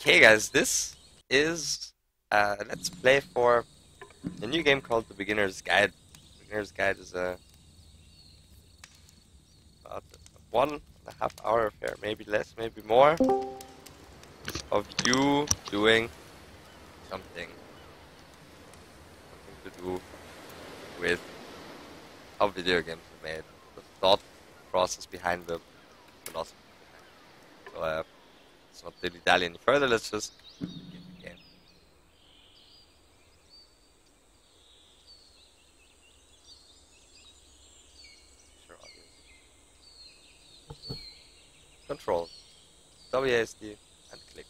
Okay, guys, this is a Let's Play for a new game called The Beginner's Guide. Beginner's Guide is about a 1.5 hour affair, maybe less, maybe more, of you doing something to do with how video games are made, the thought process behind the philosophy behind it. So, let's not dilly-dally any further, let's just begin the game. Sure, audio. Control. WASD and click.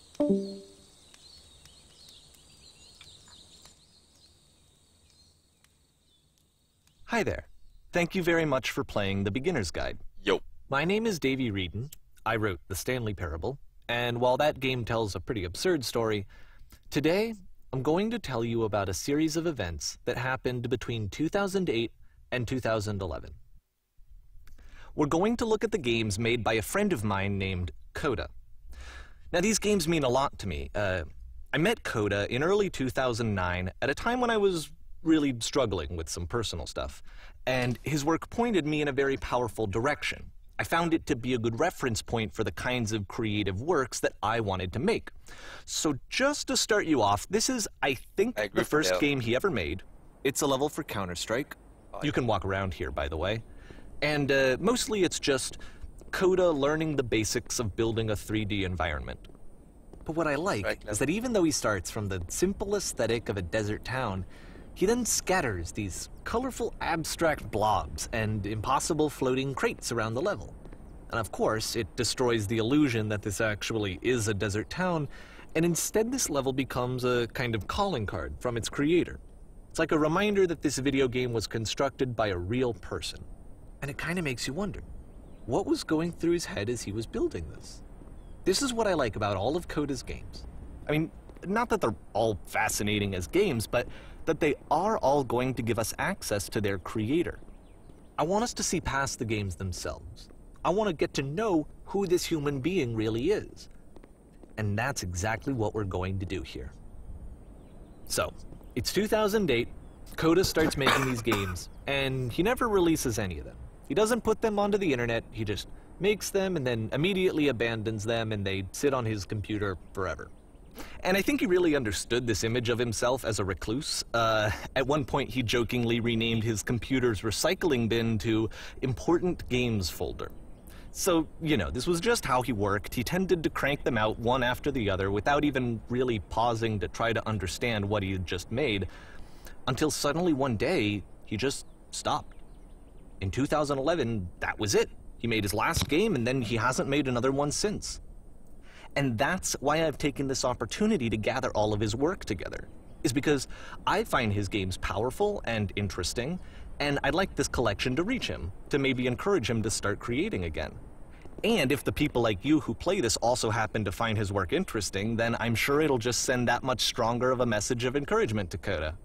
Hi there. Thank you very much for playing The Beginner's Guide. Yo. My name is Davey Reedon. I wrote The Stanley Parable, and while that game tells a pretty absurd story, today I'm going to tell you about a series of events that happened between 2008 and 2011. We're going to look at the games made by a friend of mine named Coda. Now, these games mean a lot to me. I met Coda in early 2009 at a time when I was really struggling with some personal stuff, and his work pointed me in a very powerful direction. I found it to be a good reference point for the kinds of creative works that I wanted to make. So just to start you off, this is, I think, the first game he ever made. It's a level for Counter-Strike. You can walk around here, by the way. And mostly it's just Coda learning the basics of building a 3D environment. But what I like is that even though he starts from the simple aesthetic of a desert town, he then scatters these colorful abstract blobs and impossible floating crates around the level. And of course, it destroys the illusion that this actually is a desert town, and instead this level becomes a kind of calling card from its creator. It's like a reminder that this video game was constructed by a real person. And it kind of makes you wonder, what was going through his head as he was building this? This is what I like about all of Coda's games. I mean, not that they're all fascinating as games, but that they are all going to give us access to their creator. I want us to see past the games themselves. I want to get to know who this human being really is. And that's exactly what we're going to do here. So, it's 2008, Coda starts making these games, and he never releases any of them. He doesn't put them onto the internet, he just makes them and then immediately abandons them, and they sit on his computer forever. And I think he really understood this image of himself as a recluse. At one point, he jokingly renamed his computer's recycling bin to Important Games Folder. So, you know, this was just how he worked. He tended to crank them out one after the other without even really pausing to try to understand what he had just made, until suddenly one day, he just stopped. In 2011, that was it. He made his last game, and then he hasn't made another one since. And that's why I've taken this opportunity to gather all of his work together, is because I find his games powerful and interesting, and I'd like this collection to reach him, to maybe encourage him to start creating again. And if the people like you who play this also happen to find his work interesting, then I'm sure it'll just send that much stronger of a message of encouragement to Coda.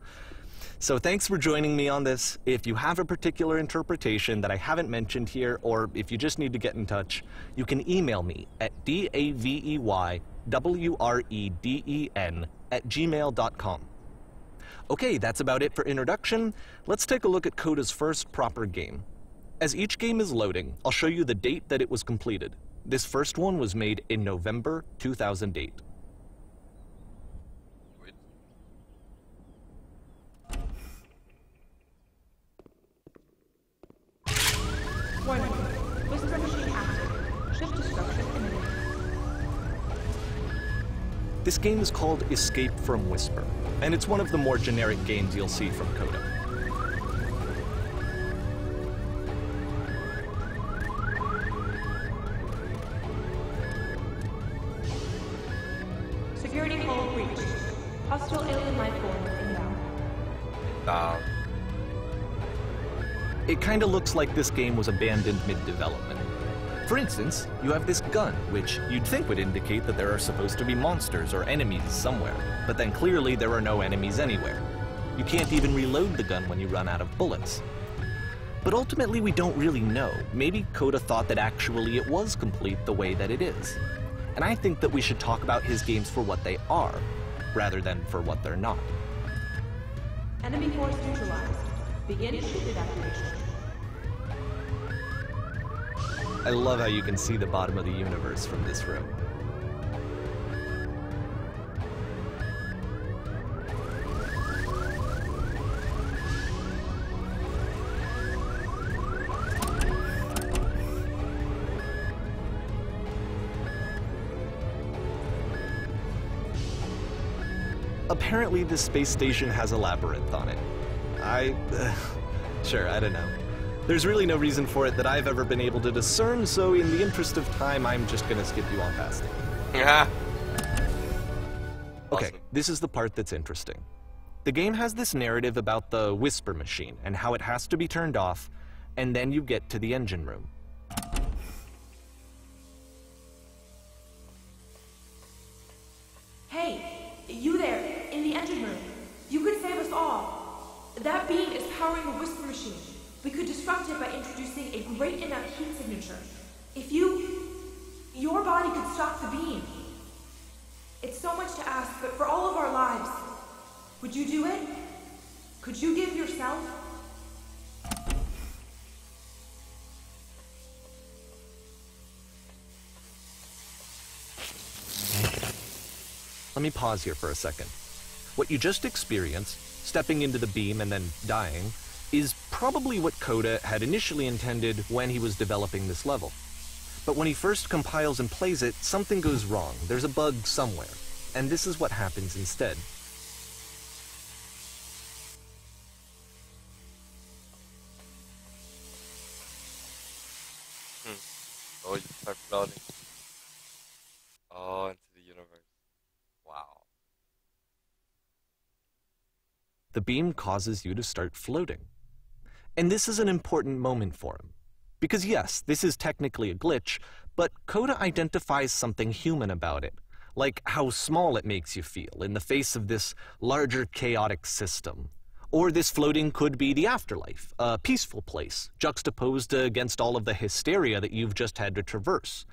So thanks for joining me on this. If you have a particular interpretation that I haven't mentioned here, or if you just need to get in touch, you can email me at daveywreden@gmail.com. Okay, that's about it for introduction. Let's take a look at Coda's first proper game. As each game is loading, I'll show you the date that it was completed. This first one was made in November 2008. Warning. Whisper machine active. Shift destruction imminent. This game is called Escape from Whisper, and it's one of the more generic games you'll see from Coda. Security hull breached. Hostile alien life form inbound. It kinda looks like this game was abandoned mid-development. For instance, you have this gun, which you'd think would indicate that there are supposed to be monsters or enemies somewhere, but then clearly there are no enemies anywhere. You can't even reload the gun when you run out of bullets. But ultimately we don't really know. Maybe Coda thought that actually it was complete the way that it is. and I think that we should talk about his games for what they are, rather than for what they're not. Enemy force neutralized. Begin shield evacuation. I love how you can see the bottom of the universe from this room. Apparently, this space station has a labyrinth on it. Sure, I don't know. There's really no reason for it that I've ever been able to discern, so in the interest of time, I'm just gonna skip you on past it. Yeah. Okay, Awesome. this is the part that's interesting. The game has this narrative about the whisper machine and how it has to be turned off, and then you get to the engine room. Hey, you there, in the engine room. You could save us all. That beam is powering the whisper machine. We could disrupt it by introducing a great enough heat signature. If your body could stop the beam. It's so much to ask, but for all of our lives, would you do it? Could you give yourself? Let me pause here for a second. What you just experienced, stepping into the beam and then dying, is probably what Coda had initially intended when he was developing this level. But when he first compiles and plays it, something goes wrong. There's a bug somewhere. And this is what happens instead. Oh, you start floating. Oh, into the universe. Wow. The beam causes you to start floating. And this is an important moment for him. Because yes, this is technically a glitch, but Coda identifies something human about it, like how small it makes you feel in the face of this larger chaotic system. Or this floating could be the afterlife, a peaceful place, juxtaposed against all of the hysteria that you've just had to traverse.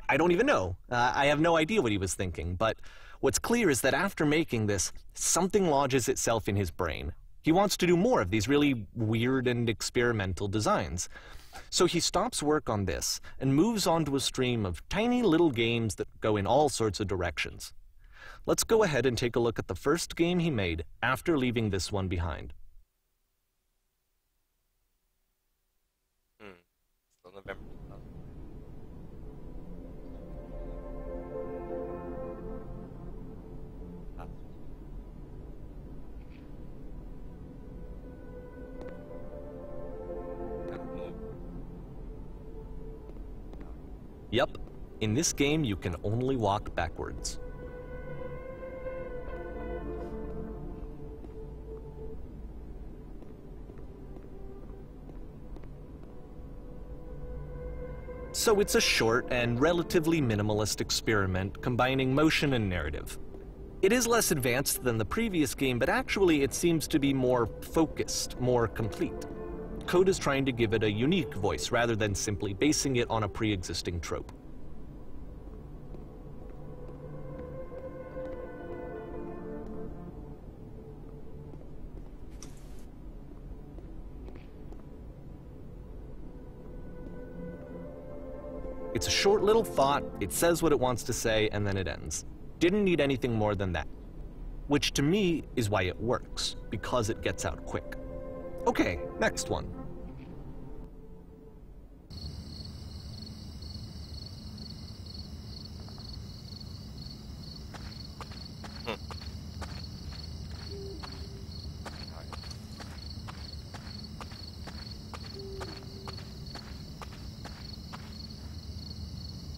I don't even know. I have no idea what he was thinking, but what's clear is that after making this, something lodges itself in his brain. He wants to do more of these really weird and experimental designs. So he stops work on this and moves on to a stream of tiny little games that go in all sorts of directions. Let's go ahead and take a look at the first game he made after leaving this one behind. Still November 2000. Yep, in this game you can only walk backwards. So it's a short and relatively minimalist experiment combining motion and narrative. It is less advanced than the previous game, but actually it seems to be more focused, more complete. Coda's trying to give it a unique voice rather than simply basing it on a pre-existing trope. It's a short little thought, it says what it wants to say, and then it ends. Didn't need anything more than that. Which to me is why it works, because it gets out quick. Okay, next one.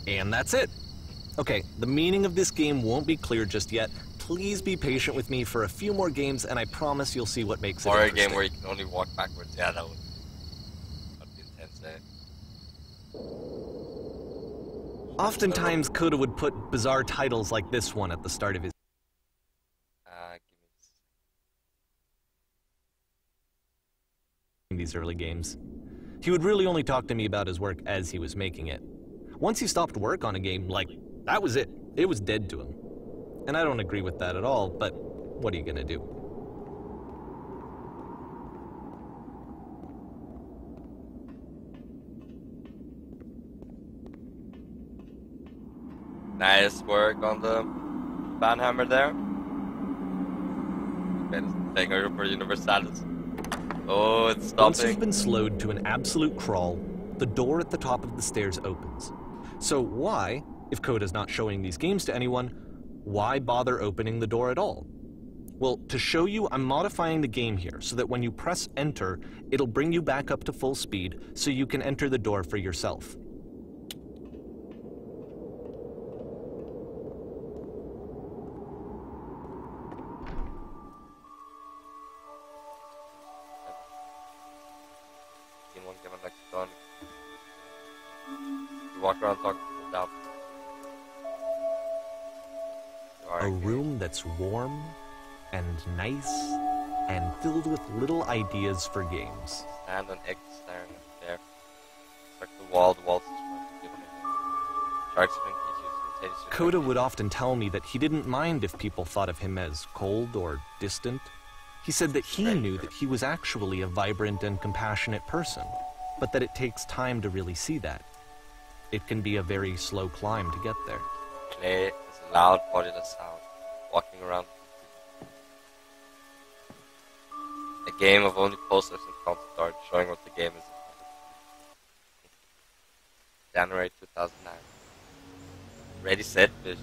And that's it. Okay, the meaning of this game won't be clear just yet. Please be patient with me for a few more games, and I promise you'll see what makes it Or a interesting. game where you can only walk backwards. Yeah, that'd be intense, eh? Oftentimes, Coda would put bizarre titles like this one at the start of his these early games. He would really only talk to me about his work as he was making it. Once he stopped work on a game, like That was it. It was dead to him. And I don't agree with that at all, but what are you gonna do? Nice work on the banhammer there. Taking over Universalis. Oh, it's stopping. Once you've been slowed to an absolute crawl, the door at the top of the stairs opens. So why, if Coda's not showing these games to anyone, why bother opening the door at all? Well, to show you, I'm modifying the game here so that when you press enter, it'll bring you back up to full speed so you can enter the door for yourself. Walk around talking to A room that's warm and nice and filled with little ideas for games. Stand on X staring at there. Like the walls is Sharks Coda would often tell me that he didn't mind if people thought of him as cold or distant. He said that he knew that he was actually a vibrant and compassionate person, but that it takes time to really see that. It can be a very slow climb to get there. Play is a loud, bodiless sound, walking around. A game of only posters and concept art showing what the game is. January 2009. Ready, set, fish.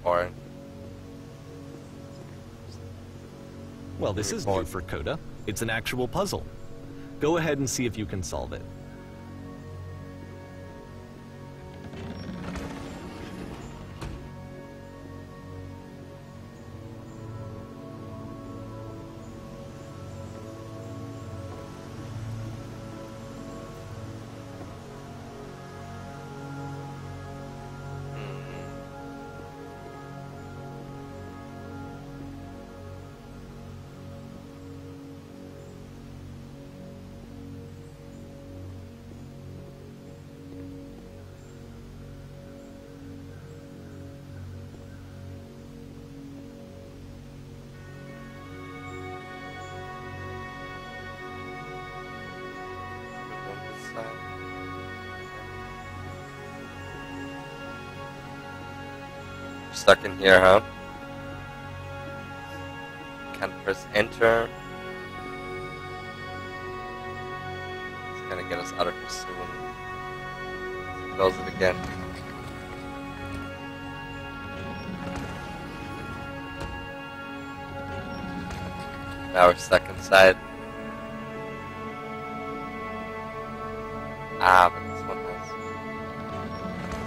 Or well, this is new for Coda. It's an actual puzzle. Go ahead and see if you can solve it. stuck in here, huh? Can't press enter. It's gonna get us out of here soon. Close it again. Now we're stuck inside. Ah, but this one has.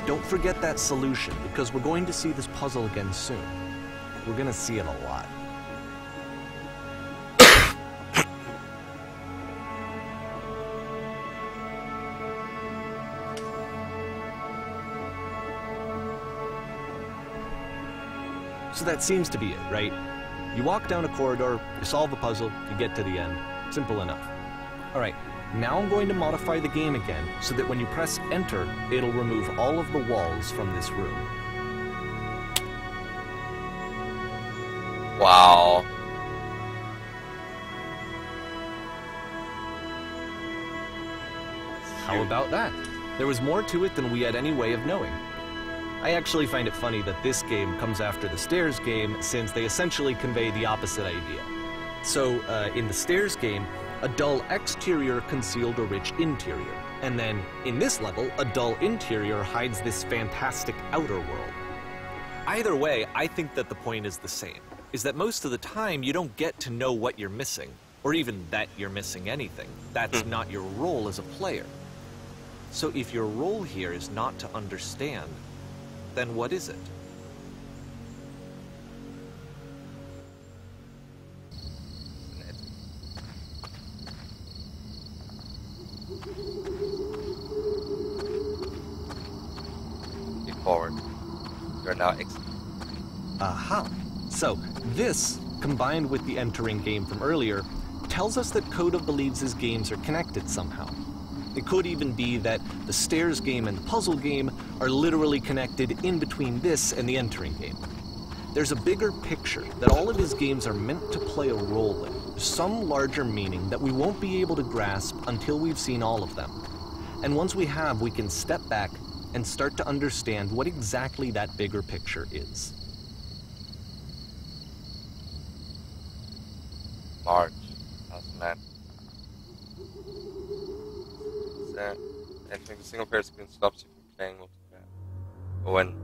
Don't forget that solution, because we're going to see this puzzle again soon. We're gonna see it a lot. So that seems to be it, right? You walk down a corridor, you solve a puzzle, you get to the end. Simple enough. Alright, now I'm going to modify the game again, so that when you press enter, it'll remove all of the walls from this room. Wow. How about that? There was more to it than we had any way of knowing. I actually find it funny that this game comes after the Stairs game, since they essentially convey the opposite idea. So, in the Stairs game, a dull exterior concealed a rich interior. And then, in this level, a dull interior hides this fantastic outer world. Either way, I think that the point is the same, is that most of the time you don't get to know what you're missing, or even that you're missing anything. That's not your role as a player. So if your role here is not to understand, then what is it? Be forward. You're now exiting. Aha! So, this, combined with the entering game from earlier, tells us that Coda believes his games are connected somehow. It could even be that the stairs game and the puzzle game are literally connected in between this and the entering game. There's a bigger picture that all of his games are meant to play a role in, some larger meaning that we won't be able to grasp until we've seen all of them. And once we have, we can step back and start to understand what exactly that bigger picture is. March 2009. Entering the single player screen stops you from playing multiplayer. Or when.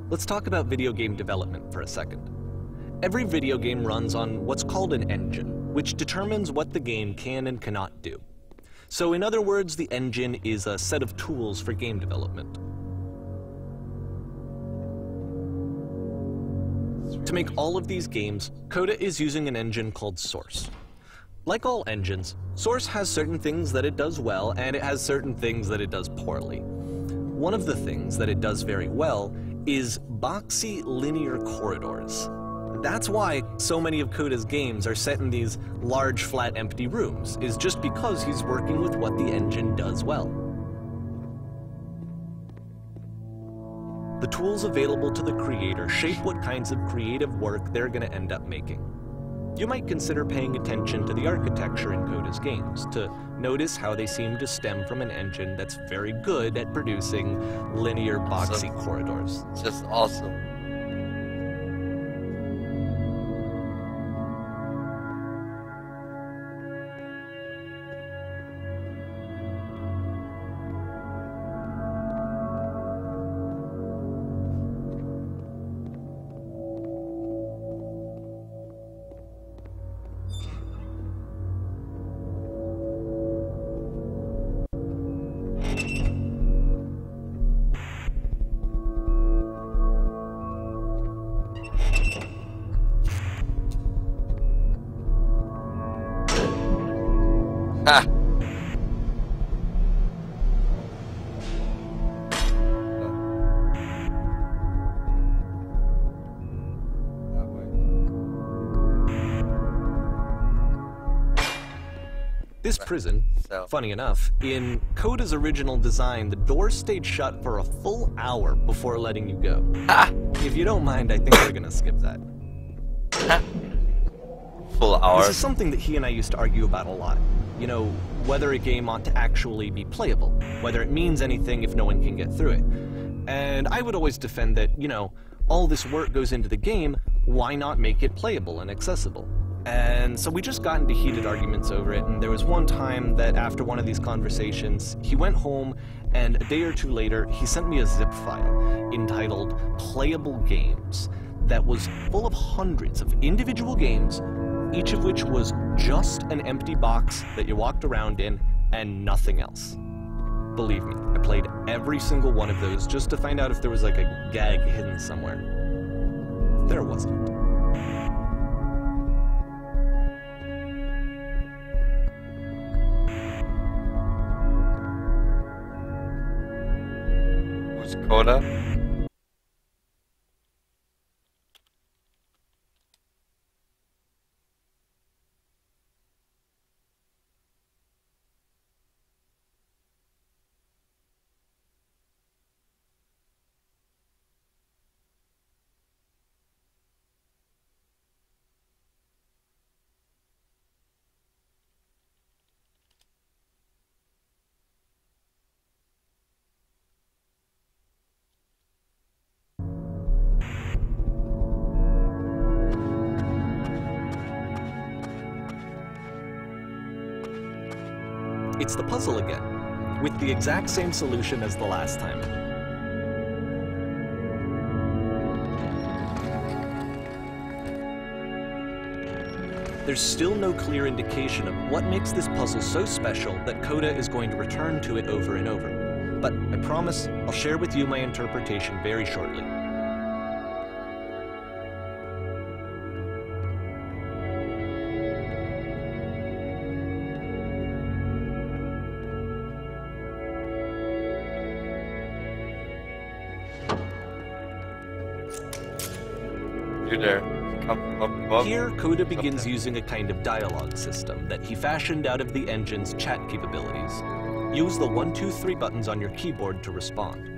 Let's talk about video game development for a second. Every video game runs on what's called an engine, which determines what the game can and cannot do. So in other words, the engine is a set of tools for game development. To make all of these games, Coda is using an engine called Source. Like all engines, Source has certain things that it does well, and it has certain things that it does poorly. One of the things that it does very well is boxy linear corridors. That's why so many of Coda's games are set in these large, flat, empty rooms, is just because he's working with what the engine does well. The tools available to the creator shape what kinds of creative work they're going to end up making. You might consider paying attention to the architecture in Coda's games to notice how they seem to stem from an engine that's very good at producing linear, boxy corridors. It's just awesome. Ha! This prison, funny enough, in Coda's original design, the doors stayed shut for a full hour before letting you go. Ha! If you don't mind, I think we're gonna skip that. Ha! Full hour. This is something that he and I used to argue about a lot. You know, whether a game ought to actually be playable, whether it means anything if no one can get through it. And I would always defend that, you know, all this work goes into the game, why not make it playable and accessible? And so we just got into heated arguments over it, and there was one time that after one of these conversations, he went home, and a day or two later, he sent me a zip file entitled Playable Games that was full of hundreds of individual games, each of which was just an empty box that you walked around in and nothing else. Believe me, I played every single one of those just to find out if there was like a gag hidden somewhere. There wasn't. Who's Coda? It's the puzzle again, with the exact same solution as the last time. There's still no clear indication of what makes this puzzle so special that Coda is going to return to it over and over. But I promise I'll share with you my interpretation very shortly. do there? Come from up above? Here, Coda begins Something. using a kind of dialogue system that he fashioned out of the engine's chat capabilities. Use the 1, 2, 3 buttons on your keyboard to respond.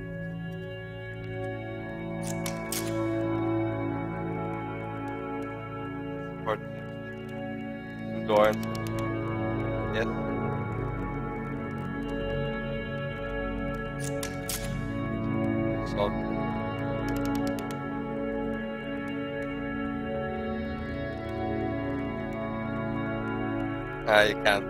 Door. Yes. So. You can't.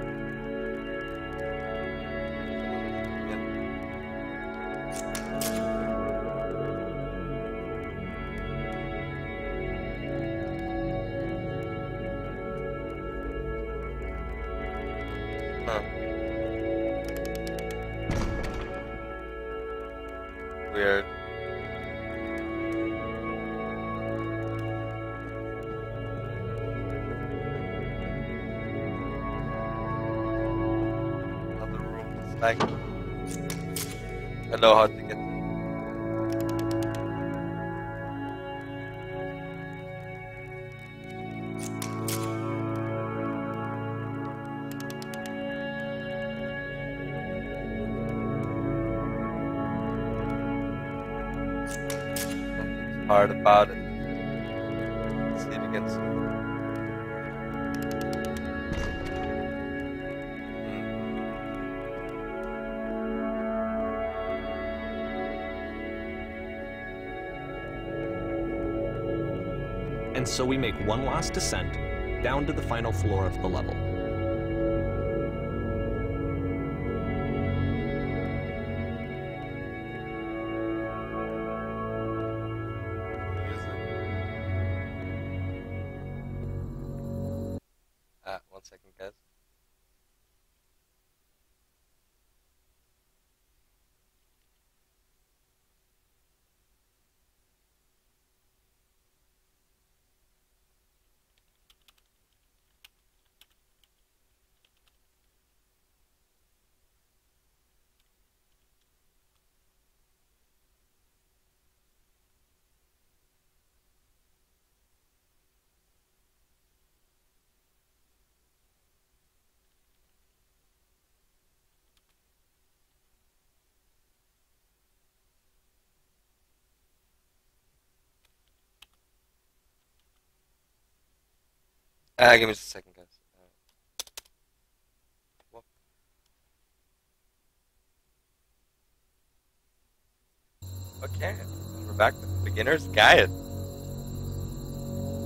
Weird. Another room. It's like I know how to get. Hard about it. Let's see it again soon. And so we make one last descent down to the final floor of the level. One second, guys. Give me just a second, guys. Whoop. Okay, we're back with the beginner's guide.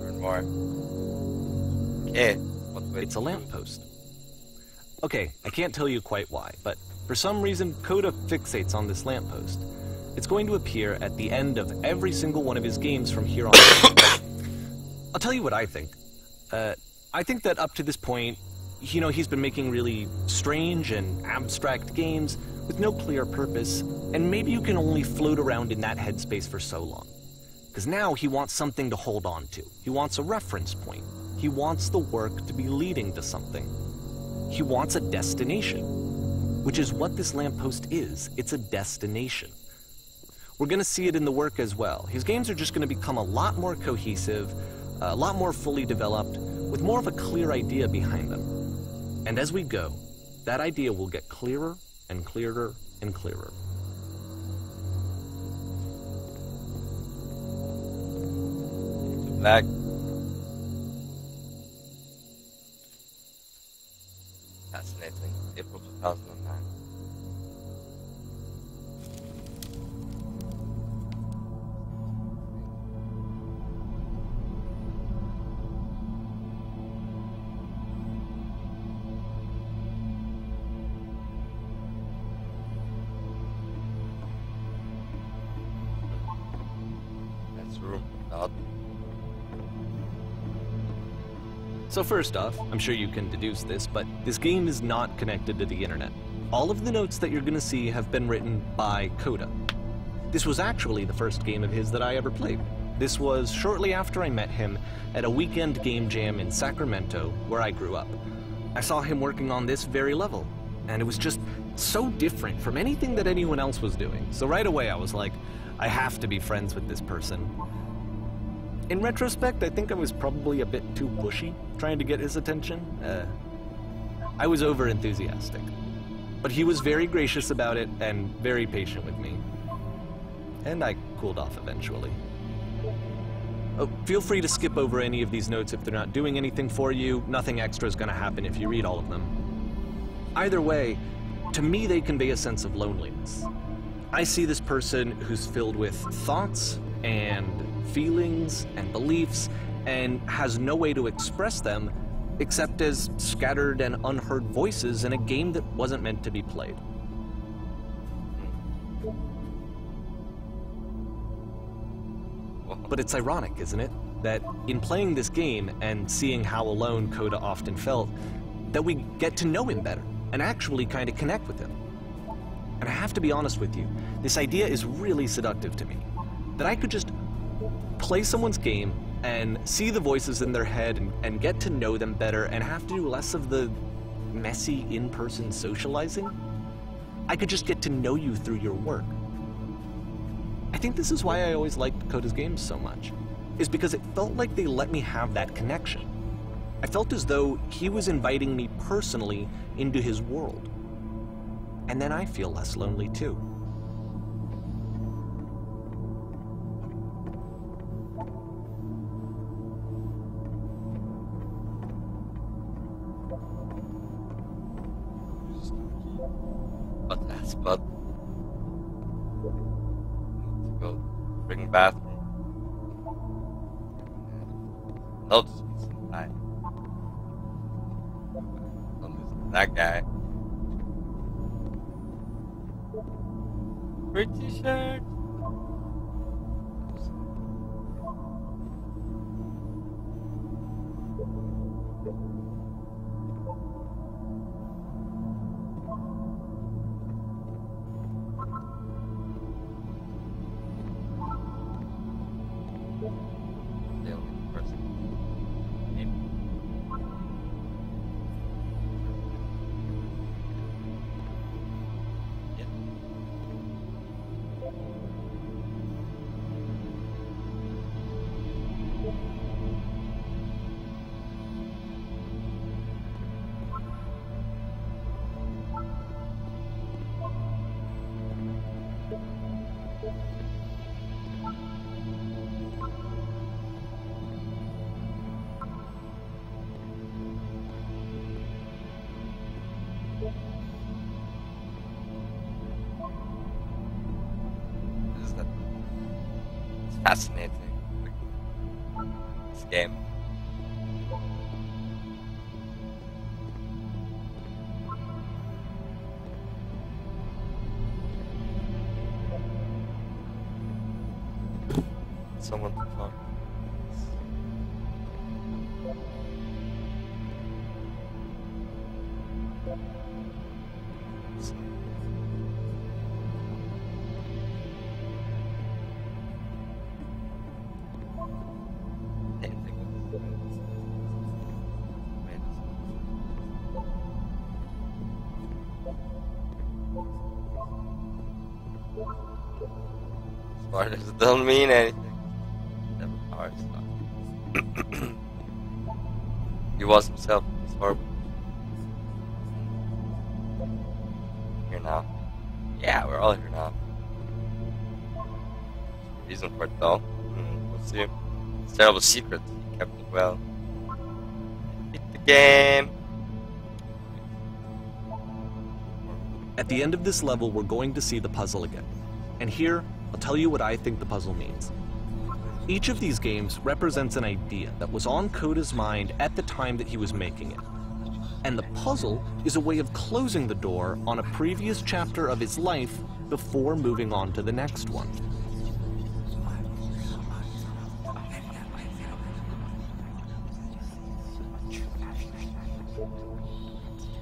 Learn more. Okay, what's with It's a lamppost. Okay, I can't tell you quite why, but for some reason, Coda fixates on this lamppost. It's going to appear at the end of every single one of his games from here on out. I'll tell you what I think. I think that up to this point, you know, he's been making really strange and abstract games with no clear purpose, and maybe you can only float around in that headspace for so long. Because now he wants something to hold on to. He wants a reference point. He wants the work to be leading to something. He wants a destination, which is what this lamppost is. It's a destination. We're going to see it in the work as well. His games are just going to become a lot more cohesive, a lot more fully developed, with more of a clear idea behind them. And as we go, that idea will get clearer and clearer and clearer. Black. Fascinating. April 2009. So first off, I'm sure you can deduce this, but this game is not connected to the internet. All of the notes that you're going to see have been written by Coda. This was actually the first game of his that I ever played. This was shortly after I met him at a weekend game jam in Sacramento, where I grew up. I saw him working on this very level, and it was just so different from anything that anyone else was doing. So right away I was like, I have to be friends with this person. In retrospect, I think I was probably a bit too pushy trying to get his attention. I was over-enthusiastic. But he was very gracious about it and very patient with me. And I cooled off eventually. Oh, feel free to skip over any of these notes if they're not doing anything for you. Nothing extra is going to happen if you read all of them. Either way, to me they convey a sense of loneliness. I see this person who's filled with thoughts and feelings and beliefs and has no way to express them except as scattered and unheard voices in a game that wasn't meant to be played. But it's ironic, isn't it? That in playing this game and seeing how alone Coda often felt, that we get to know him better and actually kind of connect with him. And I have to be honest with you, this idea is really seductive to me. That I could just play someone's game and see the voices in their head and get to know them better and have to do less of the messy in-person socializing. I could just get to know you through your work. I think this is why I always liked Coda's games so much, is because it felt like they let me have that connection. I felt as though he was inviting me personally into his world. And then I feel less lonely too. But that's but go bring bathroom. Notice me sometime. Don't listen to that guy. Pretty shirt. The only person. Maybe. Yeah. This is that. It's fascinating. This game. Someone to talk. Spoilers don't mean anything. Never power stuff. He was himself. He's horrible. Here now. Yeah, we're all here now. Reason for it though. We'll see. It's a terrible secret. He kept it well. Beat the game. At the end of this level, we're going to see the puzzle again. And here, I'll tell you what I think the puzzle means. Each of these games represents an idea that was on Coda's mind at the time that he was making it. And the puzzle is a way of closing the door on a previous chapter of his life before moving on to the next one.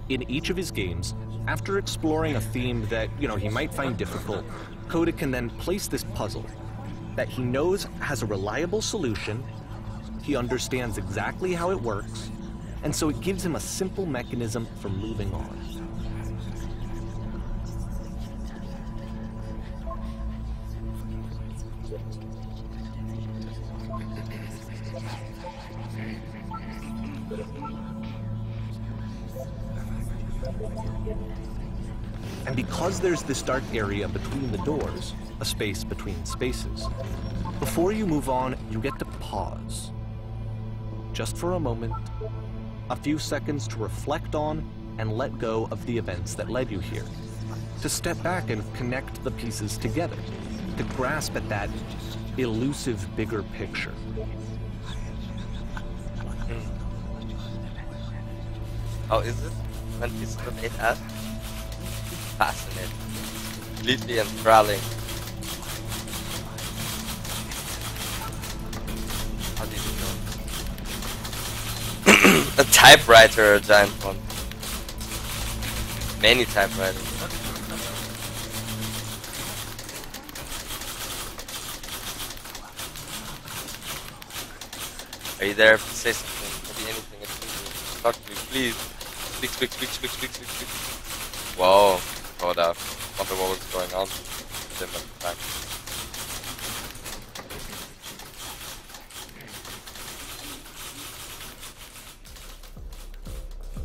In each of his games, after exploring a theme that, he might find difficult, Coda can then place this puzzle that he knows has a reliable solution, he understands exactly how it works, and so it gives him a simple mechanism for moving on. And because there's this dark area between the doors, a space between spaces, before you move on, you get to pause. Just for a moment, a few seconds to reflect on and let go of the events that led you here. To step back and connect the pieces together. To grasp at that elusive bigger picture. How is it when pieces of 8S? Fascinating. Completely enthralling. How did you know? A typewriter, a giant one. Many typewriters. Are you there? Say something. Maybe anything. Talk to me, please. Speak. Whoa. Hold up. Wonder what was going on with him at the time.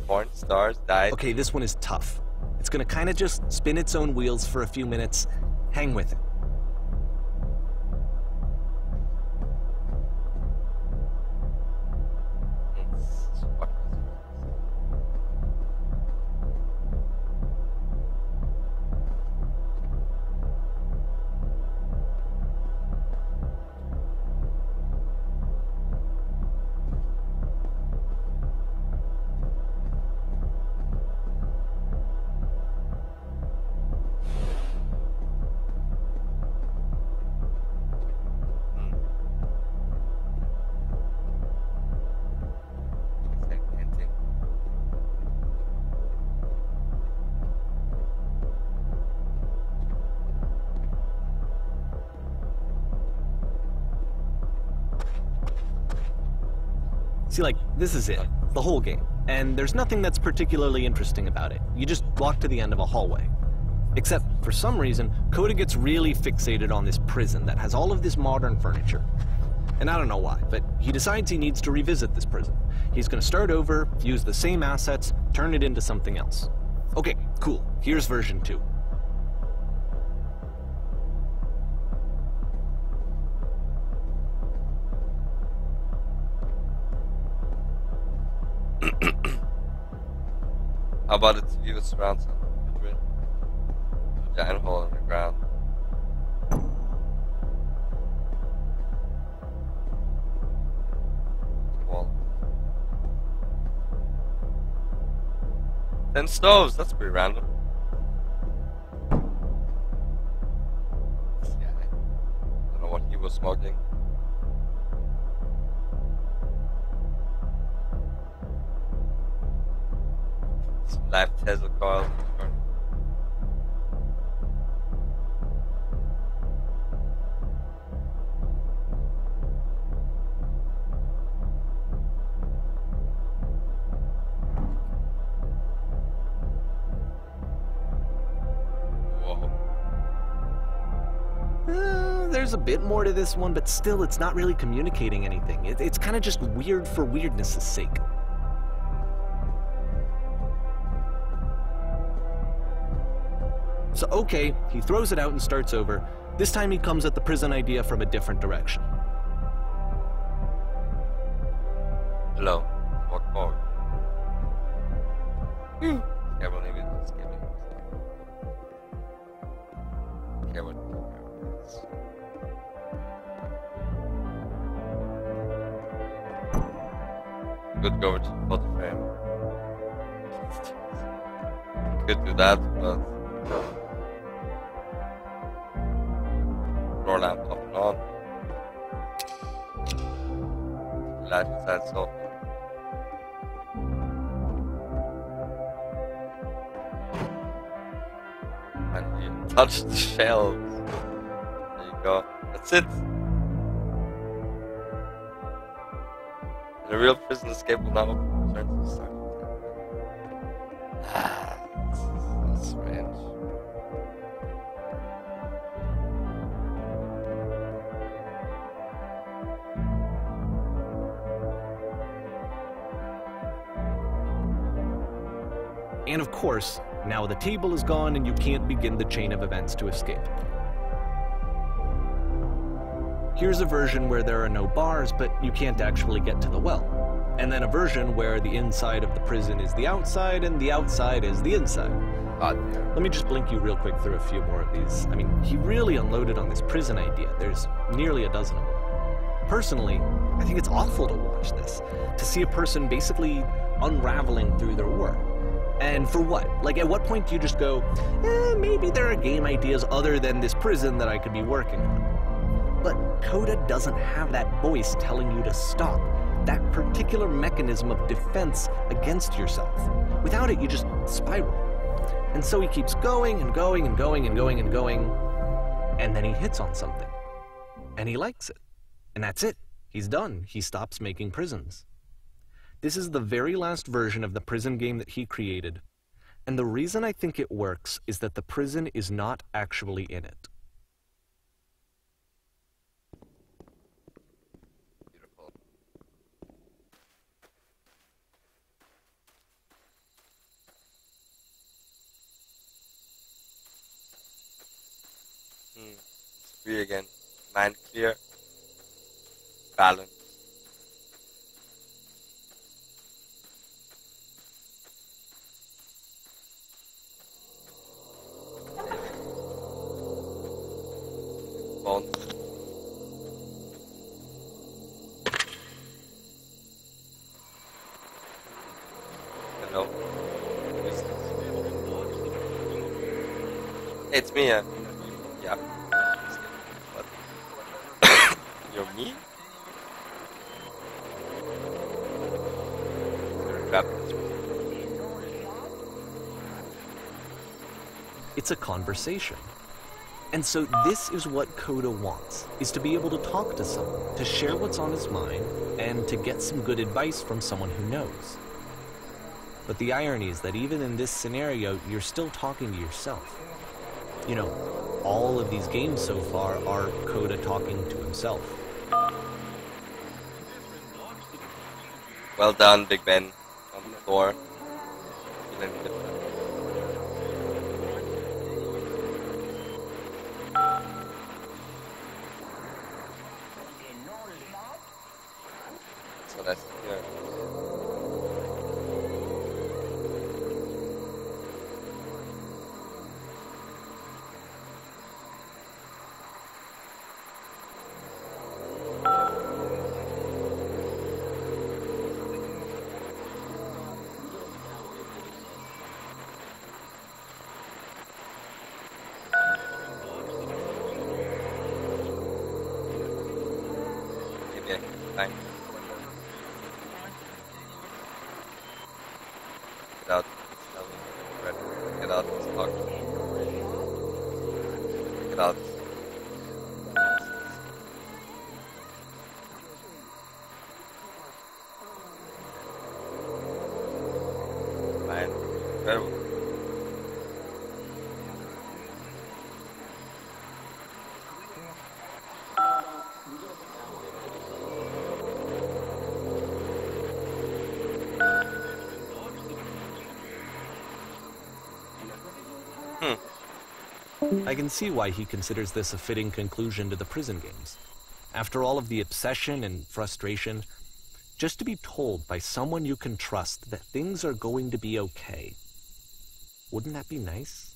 Porn stars died. Okay, this one is tough. It's gonna kinda just spin its own wheels for a few minutes. Hang with it. See, like, this is it. The whole game. And there's nothing that's particularly interesting about it. You just walk to the end of a hallway. Except, for some reason, Coda gets really fixated on this prison that has all of this modern furniture. And I don't know why, but he decides he needs to revisit this prison. He's gonna start over, use the same assets, turn it into something else. Okay, cool. Here's version 2. How about its view of surround sound? Giant hole in the ground. Wall. 10 stoves, that's pretty random. Yeah. Don't know what he was smoking. Live Tesla coil. There's a bit more to this one, but still it's not really communicating anything. It's kind of just weird for weirdness' sake. So okay, he throws it out and starts over. This time he comes at the prison idea from a different direction. Hello, walk forward. Yeah, well, maybe it's giving. Okay, what? Could go to photo frame. Could do that, but floor lamp off and on. Light inside soft. And you touch the shelves. There you go. That's it. The real prison escape will now return to the start. That's strange. And of course, now the table is gone and you can't begin the chain of events to escape. Here's a version where there are no bars, but you can't actually get to the well. And then a version where the inside of the prison is the outside and the outside is the inside. Let me just blink you real quick through a few more of these. I mean, he really unloaded on this prison idea. There's nearly a dozen of them. Personally, I think it's awful to watch this, to see a person basically unraveling through their work. And for what? Like, at what point do you just go, maybe there are game ideas other than this prison that I could be working on? But Coda doesn't have that voice telling you to stop, that particular mechanism of defense against yourself. Without it, you just spiral. And so he keeps going and going and going and going and going, and then he hits on something. And he likes it. And that's it. He's done. He stops making prisons. This is the very last version of the prison game that he created. And the reason I think it works is that the prison is not actually in it. Beautiful. It's free again. Mind clear. Balance. Bones. Hello. Hey, it's me. Yeah. What? You're me? It's a conversation. And so this is what Coda wants, is to be able to talk to someone, to share what's on his mind, and to get some good advice from someone who knows. But the irony is that even in this scenario, you're still talking to yourself. You know, all of these games so far are Coda talking to himself. Well done, Big Ben, on the floor. Feeling different. So that's here. Fine. Get out. Get out. Let's talk. Get out. Fine. Incredible. I can see why he considers this a fitting conclusion to the prison games. After all of the obsession and frustration, just to be told by someone you can trust that things are going to be okay. Wouldn't that be nice?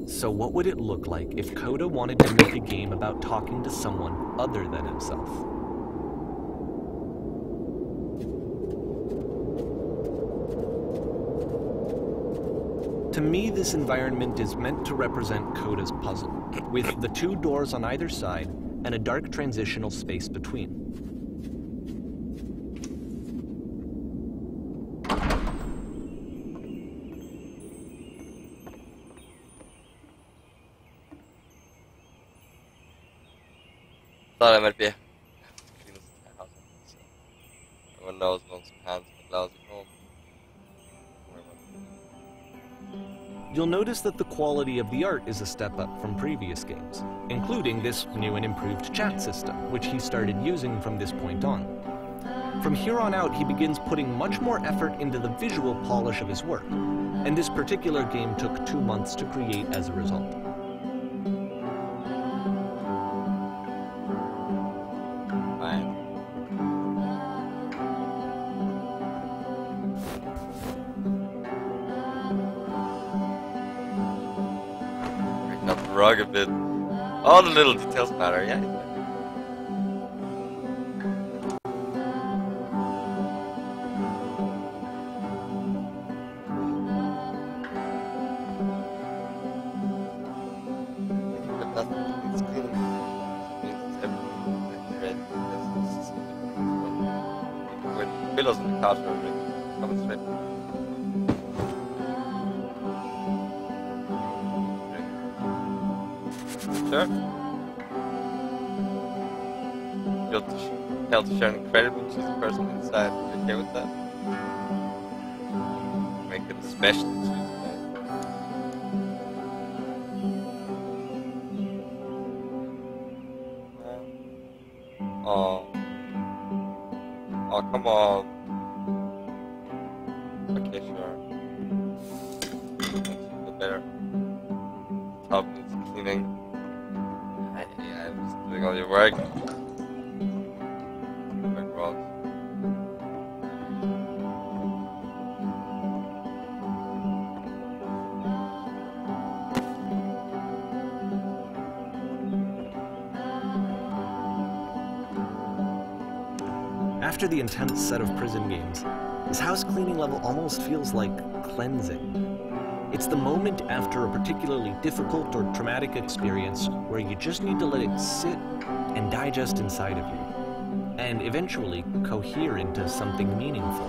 So what would it look like if Coda wanted to make a game about talking to someone other than himself? To me, this environment is meant to represent Coda's puzzle, with the two doors on either side and a dark transitional space between. Thought I might be. Clean this house up, so no one knows, no one's hands, but lousy home. you'll notice that the quality of the art is a step up from previous games, including this new and improved chat system, which he started using from this point on. From here on out, he begins putting much more effort into the visual polish of his work, and this particular game took 2 months to create as a result. Rug a bit. All the little details matter, yeah. It's clean. It's everything red. When pillows on the couch are coming straight. Sure. You'll help to share an incredible cheesy person inside. You okay with that? Make it especially cheesy. Oh. Oh, come on. Okay, sure. Makes you feel better. Top needs cleaning. I'm just doing all your work. Work wrong. After the intense set of prison games, this house cleaning level almost feels like cleansing. It's the moment after a particularly difficult or traumatic experience where you just need to let it sit and digest inside of you, and eventually cohere into something meaningful.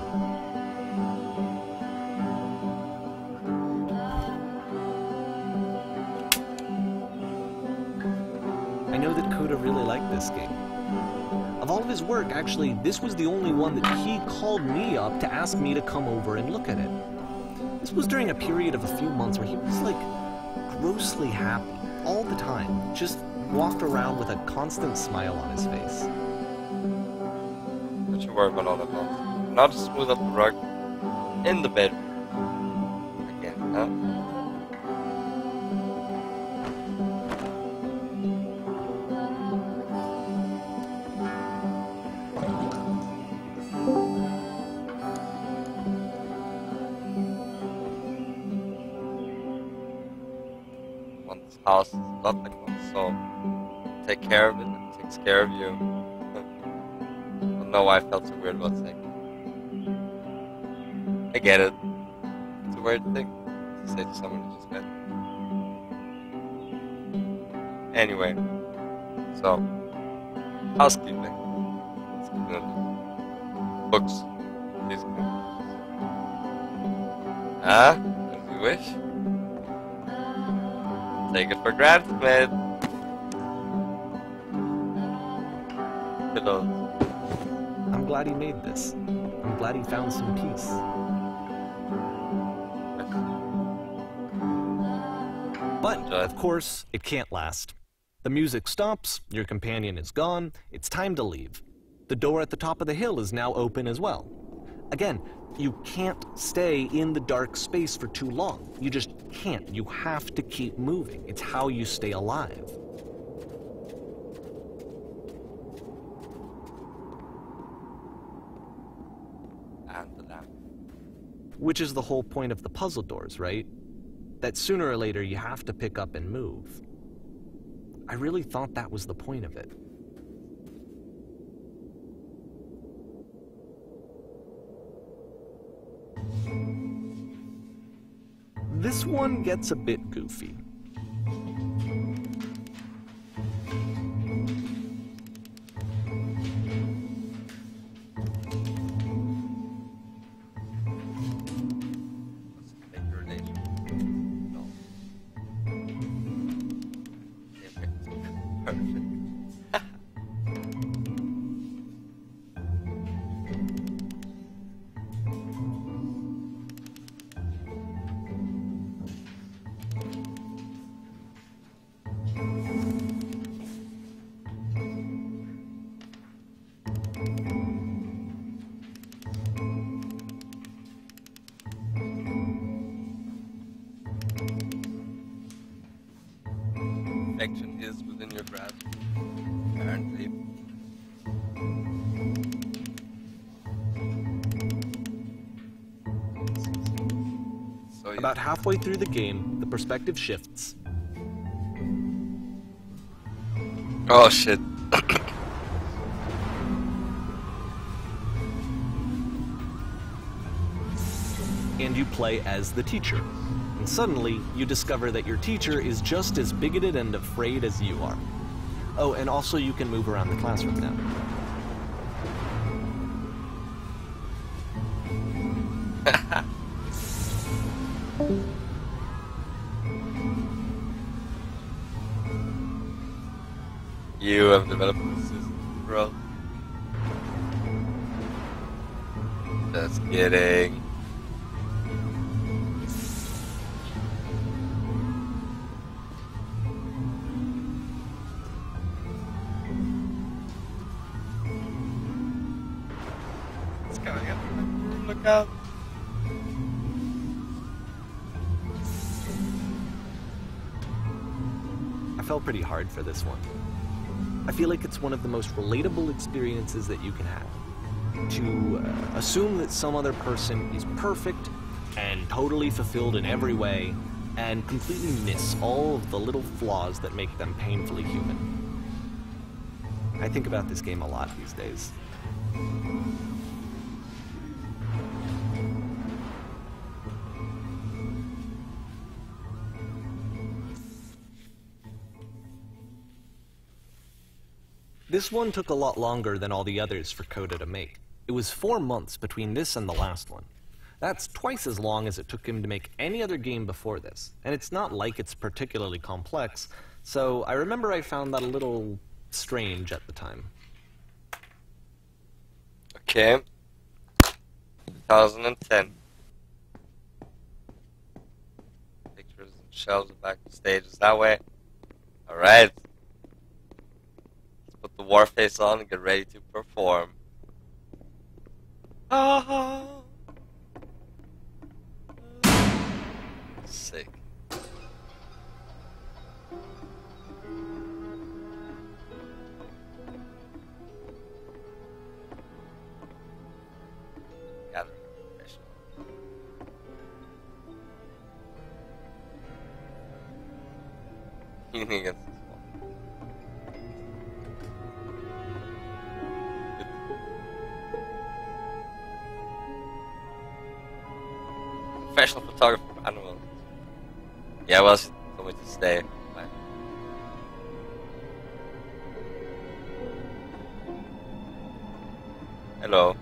I know that Coda really liked this game. Of all of his work, actually, this was the only one that he called me up to ask me to come over and look at it. This was during a period of a few months where he was like grossly happy all the time, just walked around with a constant smile on his face. Don't you worry about all that nonsense. Now just smooth up the rug in the bedroom. Again, huh? One's house is not like one's soul. Take care of it, and it takes care of you. I don't know why I felt so weird about saying it. I get it. It's a weird thing to say to someone you just met. Anyway, so housekeeping. Let's keep it books. Please come. Ah, as you wish. Take it for granted, man. Pillows. I'm glad he made this. I'm glad he found some peace. But, of course, it can't last. The music stops, your companion is gone, it's time to leave. The door at the top of the hill is now open as well. Again, you can't stay in the dark space for too long. You just can't. You have to keep moving. It's how you stay alive. And the lamp. Which is the whole point of the puzzle doors, right? That sooner or later you have to pick up and move. I really thought that was the point of it. This one gets a bit goofy. is within your grasp, apparently. So About halfway through the game, the perspective shifts. Oh shit. And you play as the teacher. And suddenly, you discover that your teacher is just as bigoted and afraid as you are. Oh, and also you can move around the classroom now. You have developed a system, bro. Just kidding. It's coming up. Look out. I fell pretty hard for this one. I feel like it's one of the most relatable experiences that you can have. To assume that some other person is perfect and totally fulfilled in every way, and completely miss all of the little flaws that make them painfully human. I think about this game a lot these days. This one took a lot longer than all the others for Coda to make. It was 4 months between this and the last one. That's twice as long as it took him to make any other game before this, and it's not like it's particularly complex, so I remember I found that a little strange at the time. Okay. 2010. Pictures and shelves and back to stages that way. Alright. Let's put the war face on and get ready to perform. Sick. Gathering information. Healing against this one. Professional photographer for animals. Yeah, well, she told me to stay. Bye. Hello.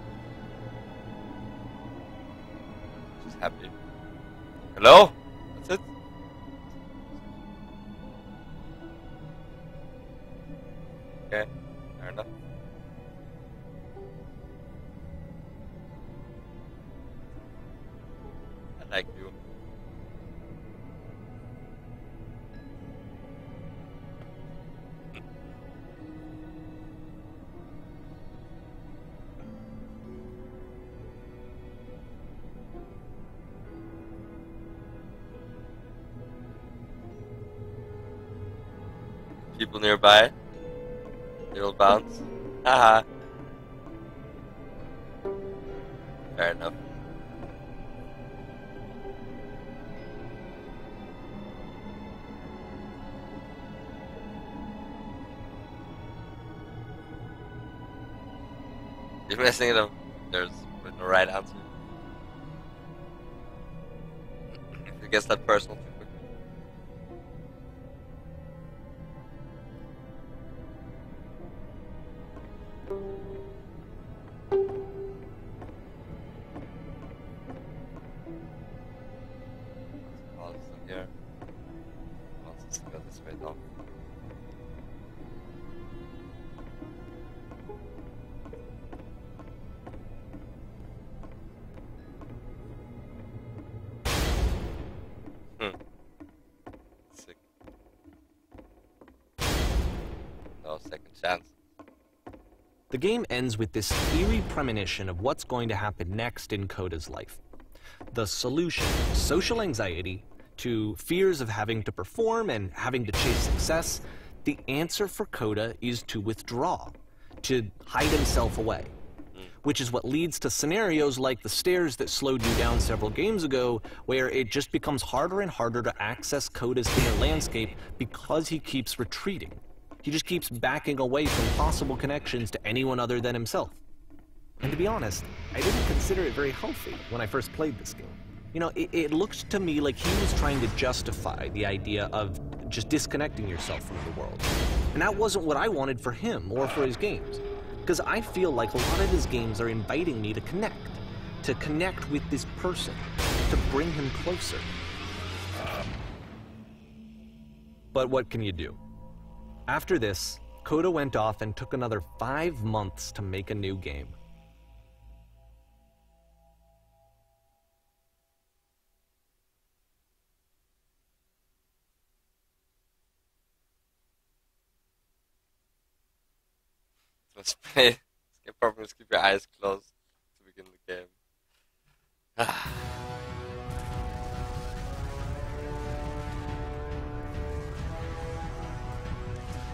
She's happy. Hello? That's it? Okay, fair enough. I like you. People nearby. They will bounce. Haha. Fair enough. You're messing it up. There's no right answer. If you guess that personal too quickly. Oh, it's not here. Oh, let's go this way though. Sick. No second chance. The game ends with this eerie premonition of what's going to happen next in Coda's life. The solution, social anxiety, to fears of having to perform and having to chase success, the answer for Coda is to withdraw, to hide himself away. Which is what leads to scenarios like the stairs that slowed you down several games ago, where it just becomes harder and harder to access Coda's inner landscape because he keeps retreating. He just keeps backing away from possible connections to anyone other than himself. And to be honest, I didn't consider it very healthy when I first played this game. You know, it looked to me like he was trying to justify the idea of just disconnecting yourself from the world. And that wasn't what I wanted for him or for his games. Because I feel like a lot of his games are inviting me to connect with this person, to bring him closer. But what can you do? After this, Coda went off and took another 5 months to make a new game. Let's play. Skip problems, keep your eyes closed to begin the game.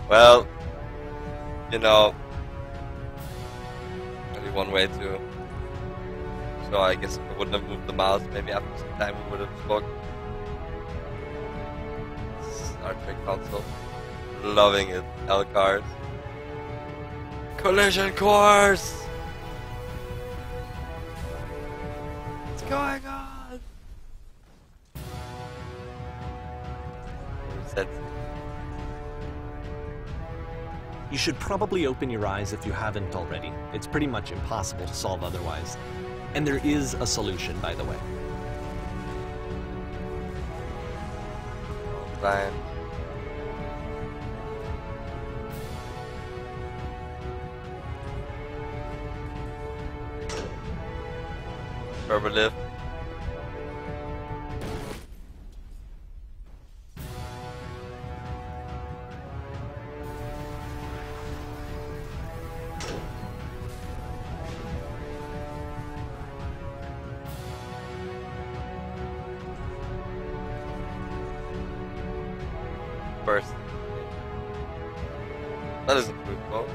Well, you know, only one way to. So I guess if I wouldn't have moved the mouse, maybe after some time we would have spoken. Star Trek console. Loving it. L cards. Collision course! What's going on? Reset. You should probably open your eyes if you haven't already. It's pretty much impossible to solve otherwise. And there is a solution, by the way. Fine. Turbolift. First. That is a pretty cool.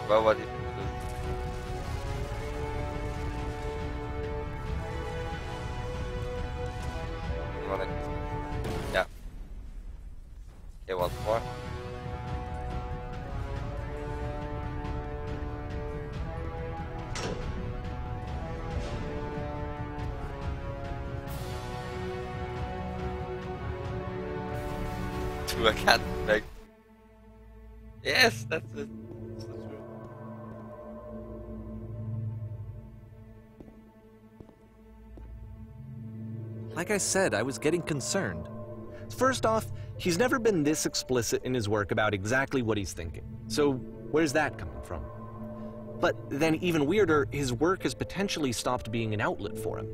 Well, what do you think it is? Yeah. Okay, once more. To a cat effect. Yes, that's it. That's the truth. Like I said, I was getting concerned. First off, he's never been this explicit in his work about exactly what he's thinking. So where's that coming from? But then even weirder, his work has potentially stopped being an outlet for him.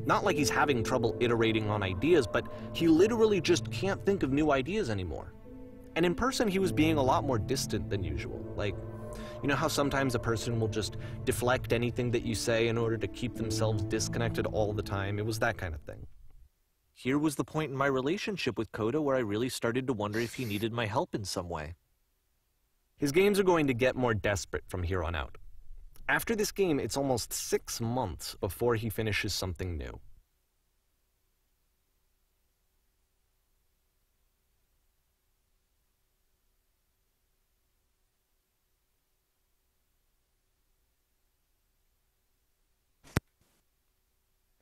Not like he's having trouble iterating on ideas, but he literally just can't think of new ideas anymore. And in person, he was being a lot more distant than usual. Like, you know how sometimes a person will just deflect anything that you say in order to keep themselves disconnected all the time? It was that kind of thing. Here was the point in my relationship with Coda where I really started to wonder if he needed my help in some way. His games are going to get more desperate from here on out. After this game, it's almost 6 months before he finishes something new.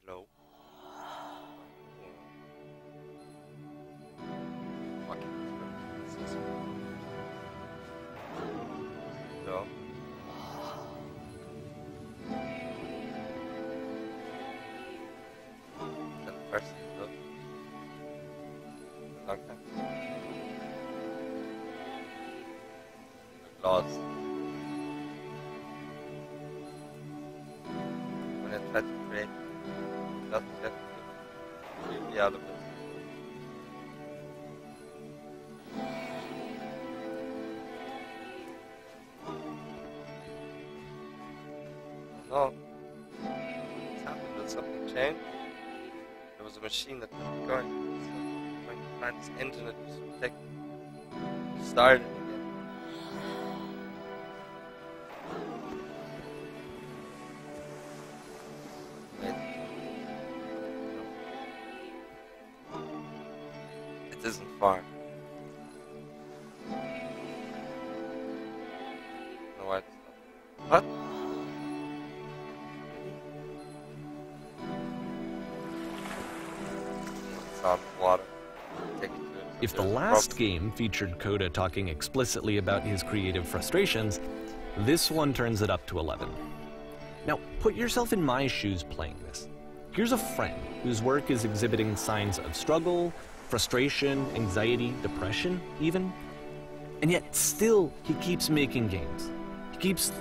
Hello. Fucking no. That person, no. Long time. Lost. When I tried to create nothing left to leave me out of it. No. What's happened? Did something change? There was a machine that kept going. So I'm trying to find this engine that used to protect me. started again. Wait. It isn't far. No, what? What? It's on water. Take it to it. If the There's last rocks. game featured Coda talking explicitly about his creative frustrations, this one turns it up to 11. Now, put yourself in my shoes playing this. Here's a friend whose work is exhibiting signs of struggle, frustration, anxiety, depression, even. And yet, still, he keeps making games. He keeps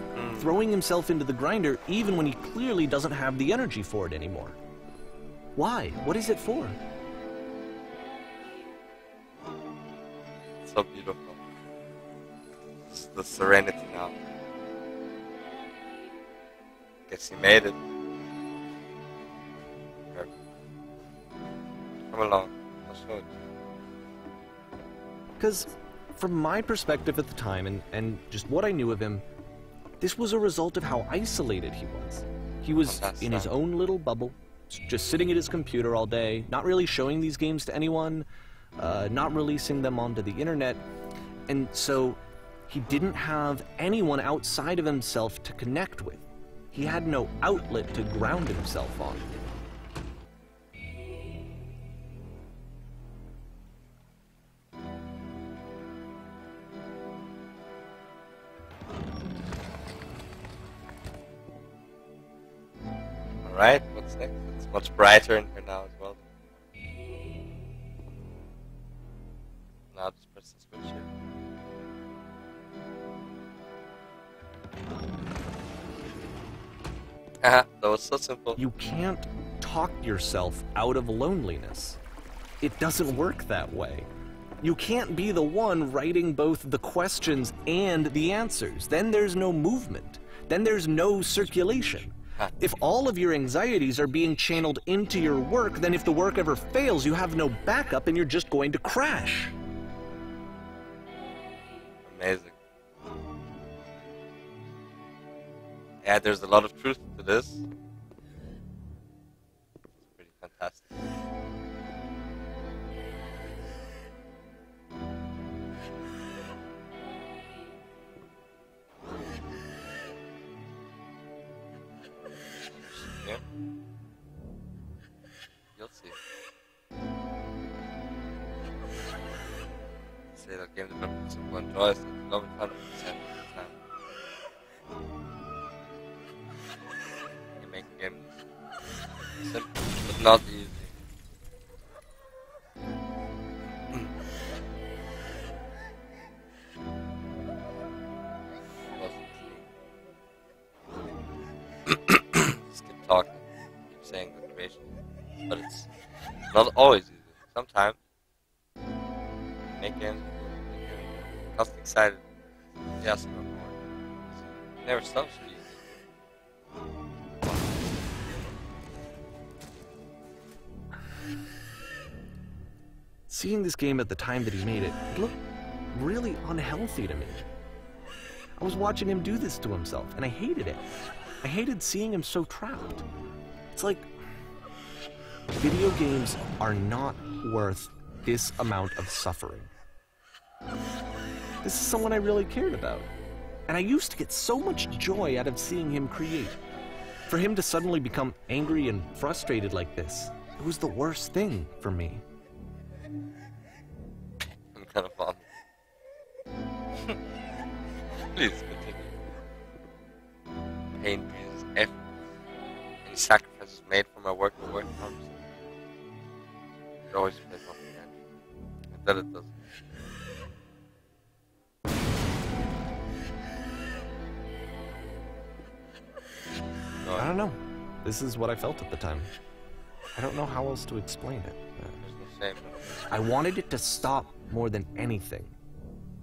throwing himself into the grinder even when he clearly doesn't have the energy for it anymore. Why? What is it for? So beautiful. Just the serenity now. Guess he made it. Perfect. Come along, I'll show it. Because from my perspective at the time, and just what I knew of him, this was a result of how isolated he was. He was in his own little bubble, just sitting at his computer all day, not really showing these games to anyone, not releasing them onto the internet, and so he didn't have anyone outside of himself to connect with. He had no outlet to ground himself on. Alright, what's next? It's much brighter in here now as well. Now just press the switch here. Haha, that was so simple. You can't talk yourself out of loneliness. It doesn't work that way. You can't be the one writing both the questions and the answers. Then there's no movement. Then there's no circulation. If all of your anxieties are being channeled into your work, then if the work ever fails, you have no backup and you're just going to crash. Amazing. Yeah, there's a lot of truth to this. It's pretty fantastic. Yeah. You'll see. Say that game developers will enjoy it, love it 100% of the time. You make a game simple, but not easy. Just keep talking, keep saying the creation. But it's not always easy. Sometimes make games, constantly excited, just for more. It never stops being Seeing this game at the time that he made it, it looked really unhealthy to me. I was watching him do this to himself, and I hated it. I hated seeing him so trapped. It's like, video games are not worth this amount of suffering. This is someone I really cared about. And I used to get so much joy out of seeing him create. For him to suddenly become angry and frustrated like this, it was the worst thing for me. I'm kind of fun. Please continue. Pain breeds effort. Any sacrifices made for my work and work comes. It always pays off again. I bet it does. I don't know. This is what I felt at the time. I don't know how else to explain it. There's no shame. I wanted it to stop more than anything.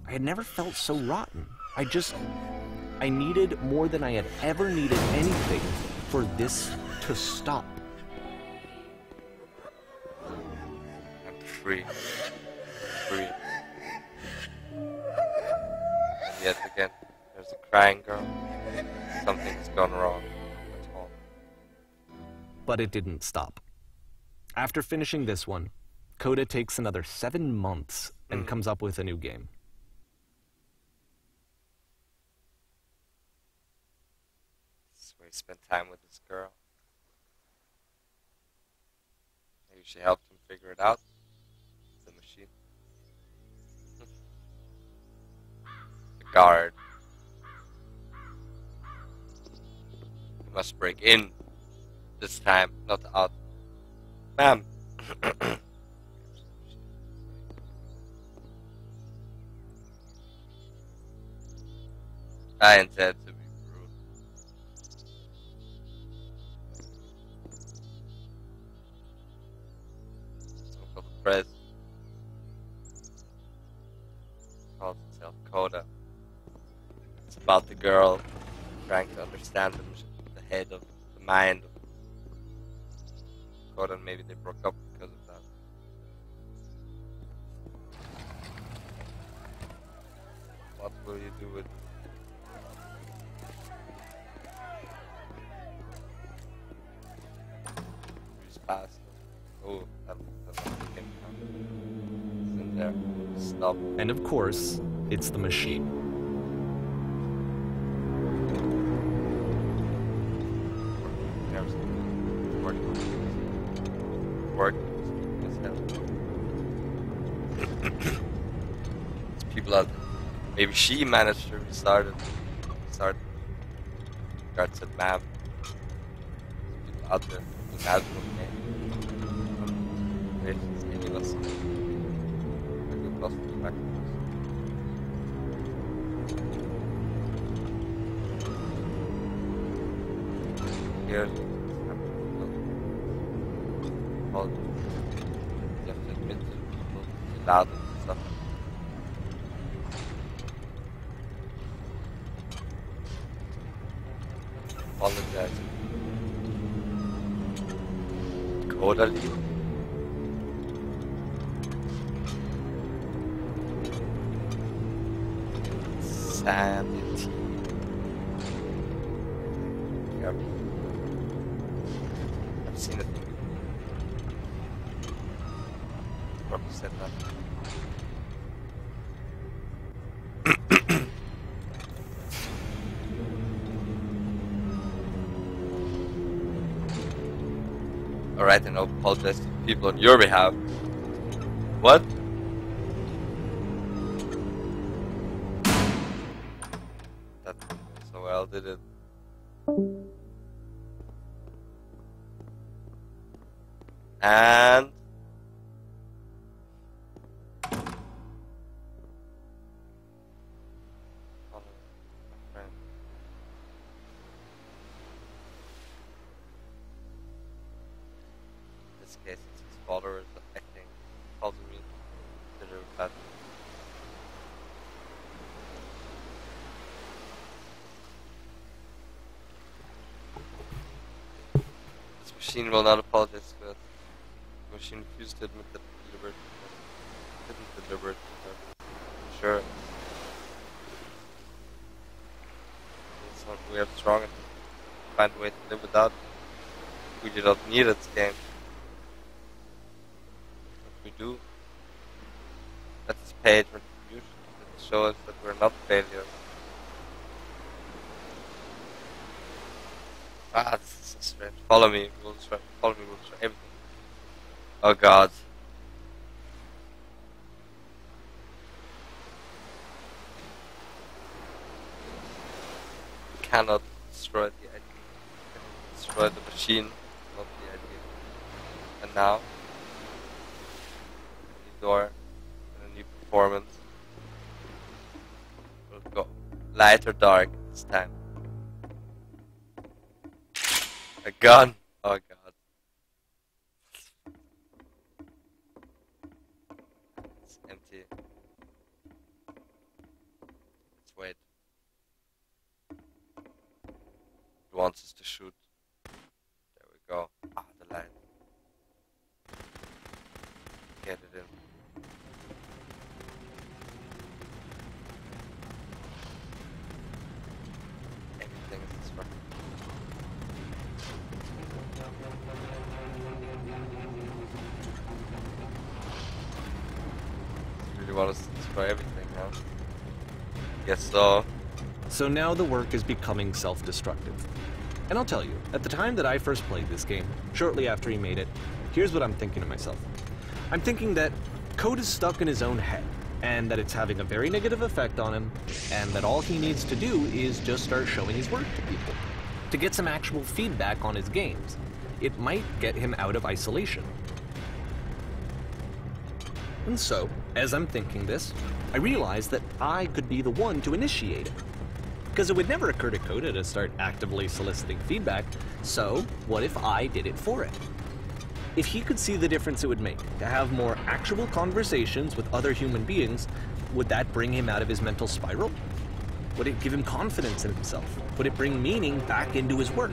I had never felt so rotten. I needed more than I had ever needed anything for this to stop. I'm free. Free. yet again. There's a crying girl. Something has gone wrong. That's all. But it didn't stop. After finishing this one, Coda takes another 7 months and comes up with a new game. This is where he spent time with this girl. Maybe she helped him figure it out. The machine. The guard. He must break in. This time, not out. Ma'am. I intend to be rude. Someone called the press. Calls itself Coda. It's about the girl trying to understand the head of the mind of Coda, and maybe they broke up because of that. What will you do with fast? Oh, that's him. It's in there. Stop. And of course, it's the machine. There's work. It's people out there. Maybe she managed to restart it. Guard said, ma'am. People out there. Magical game. Any of us. Good lost the back. Here. All you have to admit to people, be loud and stuff. Apologize. Coda leave. Sanity. Yep. I've seen it. Probably said that. Alright, and I'll apologize to the people on your behalf. What? That didn't go so well, did it? And... my friend. In this case, it's his followers, I think, calls me ZeroOoC. This machine will not apologize for it. The machine refused to admit that it didn't deliberate. Sure. We are strong and find a way to live without it. We do not need its game. What we do, let us pay its retribution and show us that we're not failures. Ah, this is so strange. Follow me, we'll try everything. Oh god. You cannot destroy the idea. You cannot destroy the machine, not the idea. And now, a new door and a new performance. We'll go light or dark this time. A gun! Oh god. It's empty. Let's wait. It wants us to shoot. There we go. Ah, the light. Get it in. want us to destroy everything now. Guess so. So now the work is becoming self-destructive. And I'll tell you, at the time that I first played this game, shortly after he made it, here's what I'm thinking to myself. I'm thinking that code is stuck in his own head, and that it's having a very negative effect on him, and that all he needs to do is just start showing his work to people, to get some actual feedback on his games. It might get him out of isolation. And so, as I'm thinking this, I realize that I could be the one to initiate it. Because it would never occur to Coda to start actively soliciting feedback, so what if I did it for it? If he could see the difference it would make to have more actual conversations with other human beings, would that bring him out of his mental spiral? Would it give him confidence in himself? Would it bring meaning back into his work?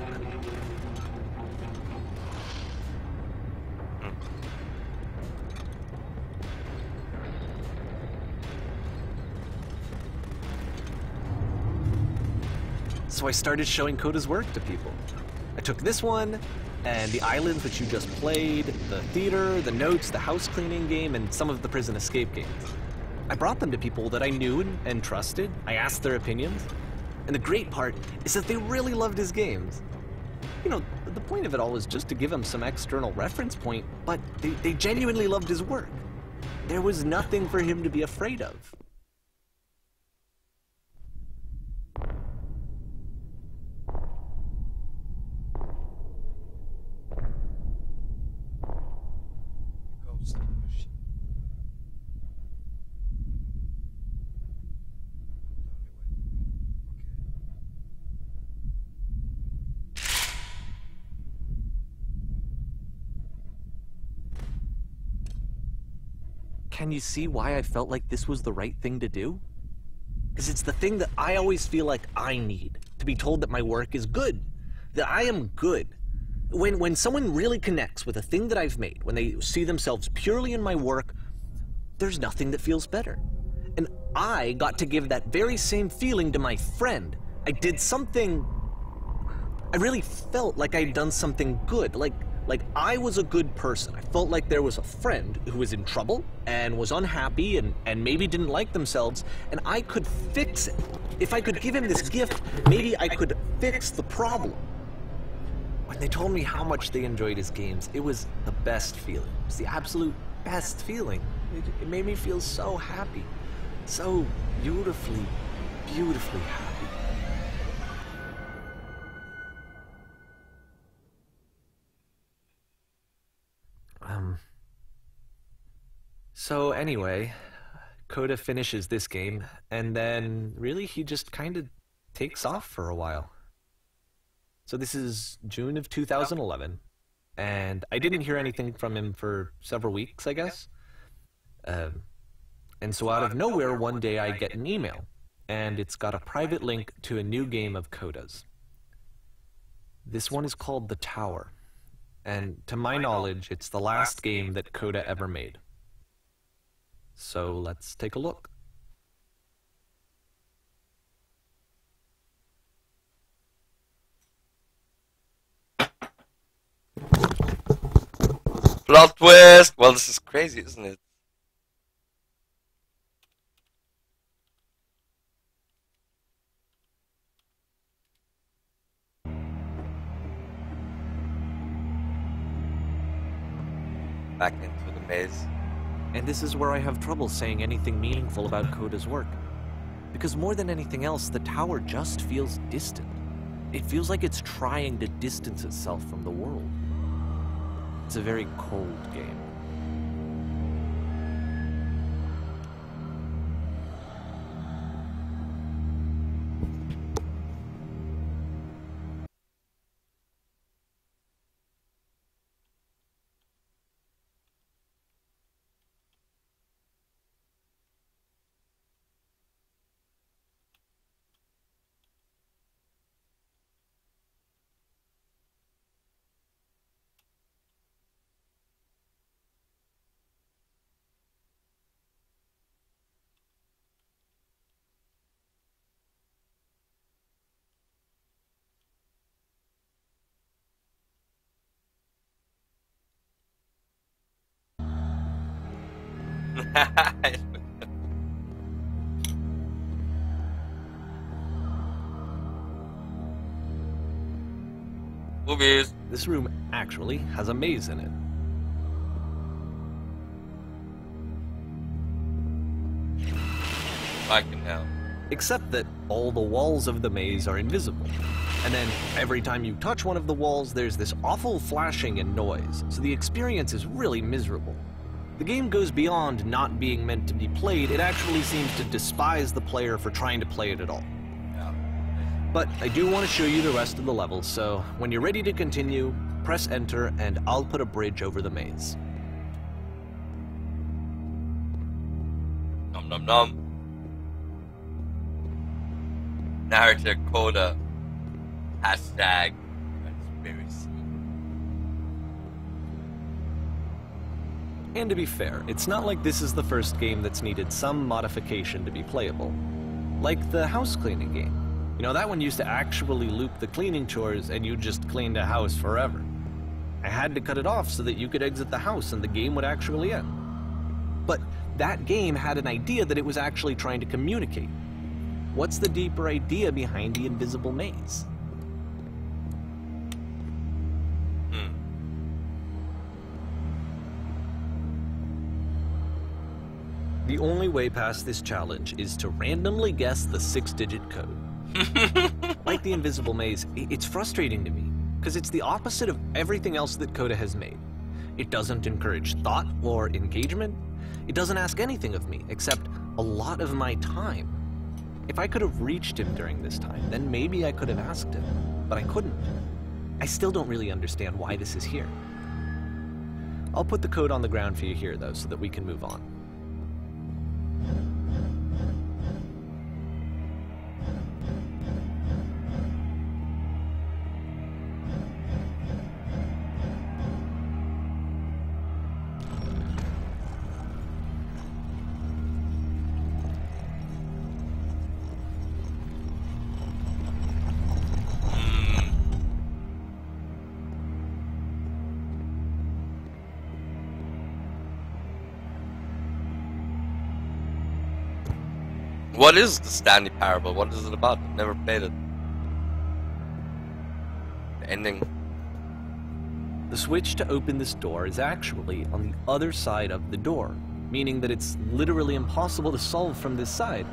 So I started showing Coda's work to people. I took this one, and the islands which you just played, the theater, the notes, the house cleaning game, and some of the prison escape games. I brought them to people that I knew and trusted. I asked their opinions. And the great part is that they really loved his games. You know, the point of it all was just to give him some external reference point, but they genuinely loved his work. There was nothing for him to be afraid of. Can you see why I felt like this was the right thing to do? Because it's the thing that I always feel like I need, to be told that my work is good, that I am good. When someone really connects with a thing that I've made, when they see themselves purely in my work, there's nothing that feels better. And I got to give that very same feeling to my friend. I did something... I really felt like I'd done something good, like I was a good person. I felt like there was a friend who was in trouble and was unhappy and maybe didn't like themselves, and I could fix it. If I could give him this gift, maybe I could fix the problem. When they told me how much they enjoyed his games, it was the best feeling. It was the absolute best feeling. It made me feel so happy. So beautifully, beautifully happy. So anyway, Coda finishes this game, and then really he just kind of takes off for a while. So this is June of 2011, and I didn't hear anything from him for several weeks, I guess. And so out of nowhere, one day I get an email, and it's got a private link to a new game of Coda's. This one is called The Tower, and to my knowledge, it's the last game that Coda ever made. So let's take a look. Plot twist! Well, this is crazy, isn't it? Back into the maze. And this is where I have trouble saying anything meaningful about Coda's work. Because more than anything else, the tower just feels distant. It feels like it's trying to distance itself from the world. It's a very cold game. Movies. This room actually has a maze in it. Fucking hell. Except that all the walls of the maze are invisible. And then every time you touch one of the walls, there's this awful flashing and noise, so the experience is really miserable. The game goes beyond not being meant to be played, it actually seems to despise the player for trying to play it at all. Yeah. But I do want to show you the rest of the levels, so when you're ready to continue, press enter and I'll put a bridge over the maze. Nom nom nom. Narrator Coda. Hashtag conspiracy. And to be fair, it's not like this is the first game that's needed some modification to be playable. Like the house cleaning game. You know, that one used to actually loop the cleaning chores and you just cleaned a house forever. I had to cut it off so that you could exit the house and the game would actually end. But that game had an idea that it was actually trying to communicate. What's the deeper idea behind the invisible maze? The only way past this challenge is to randomly guess the 6-digit code. Like the invisible maze, it's frustrating to me, because it's the opposite of everything else that Coda has made. It doesn't encourage thought or engagement. It doesn't ask anything of me, except a lot of my time. If I could have reached him during this time, then maybe I could have asked him, but I couldn't. I still don't really understand why this is here. I'll put the code on the ground for you here, though, so that we can move on. What is the Stanley Parable? What is it about? I've never played it. The ending. The switch to open this door is actually on the other side of the door, meaning that it's literally impossible to solve from this side.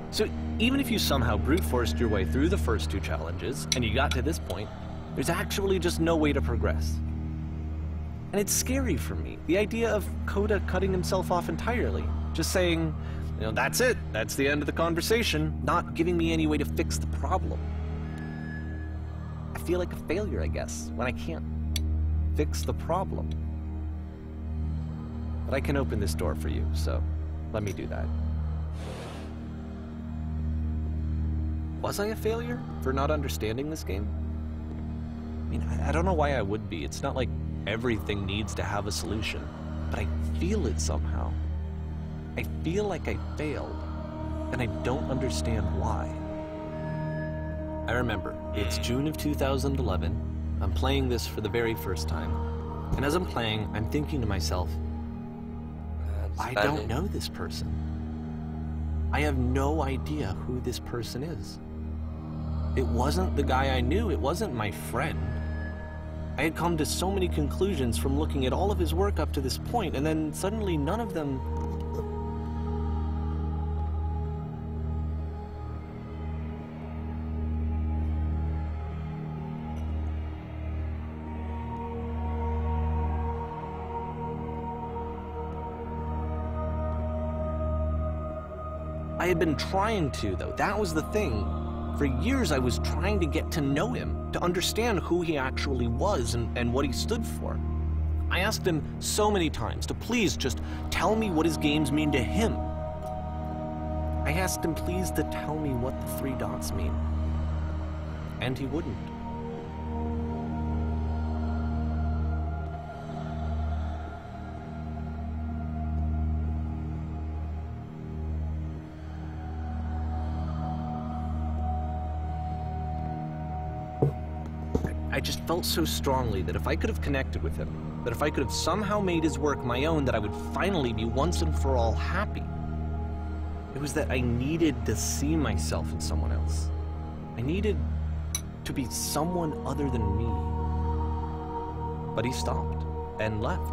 So even if you somehow brute forced your way through the first 2 challenges, and you got to this point, there's actually just no way to progress. And it's scary for me, the idea of Coda cutting himself off entirely, just saying, you know, that's it, that's the end of the conversation, not giving me any way to fix the problem. I feel like a failure, I guess, when I can't fix the problem. But I can open this door for you, so let me do that. Was I a failure for not understanding this game? I mean, I don't know why I would be. It's not like everything needs to have a solution, but I feel it somehow. I feel like I failed, and I don't understand why. I remember, it's June of 2011, I'm playing this for the very first time, and as I'm playing, I'm thinking to myself, I don't know this person. I have no idea who this person is. It wasn't the guy I knew, it wasn't my friend. I had come to so many conclusions from looking at all of his work up to this point, and then suddenly none of them... I had been trying to, though. That was the thing. For years, I was trying to get to know him, to understand who he actually was and what he stood for. I asked him so many times to please just tell me what his games mean to him. I asked him please to tell me what the 3 dots mean. And he wouldn't. I just felt so strongly that if I could have connected with him, that if I could have somehow made his work my own, that I would finally be once and for all happy. It was that I needed to see myself in someone else. I needed to be someone other than me. But he stopped and left.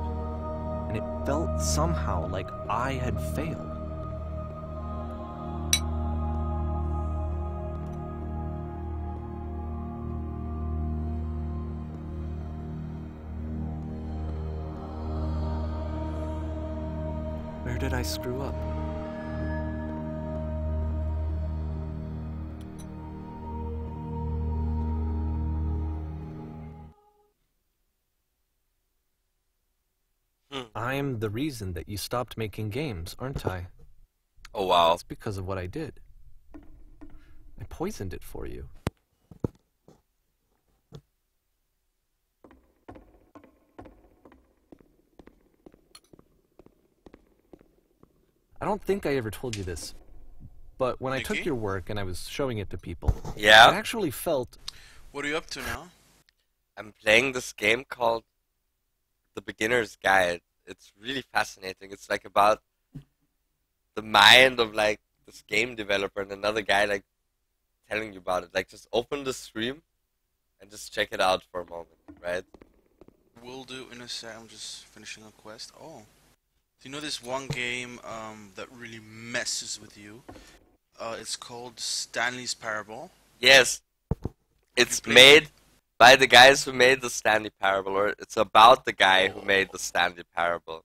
And it felt somehow like I had failed. Where did I screw up? I'm the reason that you stopped making games, aren't I? Oh wow. It's because of what I did. I poisoned it for you. I don't think I ever told you this, but when I took your work and I was showing it to people, yeah, I actually felt... What are you up to now? I'm playing this game called The Beginner's Guide. It's really fascinating. It's like about the mind of like this game developer and another guy like telling you about it. Like just open the stream and just check it out for a moment, right? Will do in a sec. I'm just finishing a quest. Oh. Do you know this one game that really messes with you? It's called Stanley's Parable. Yes. It's made by the guys who made the Stanley Parable, or it's about the guy who made the Stanley Parable.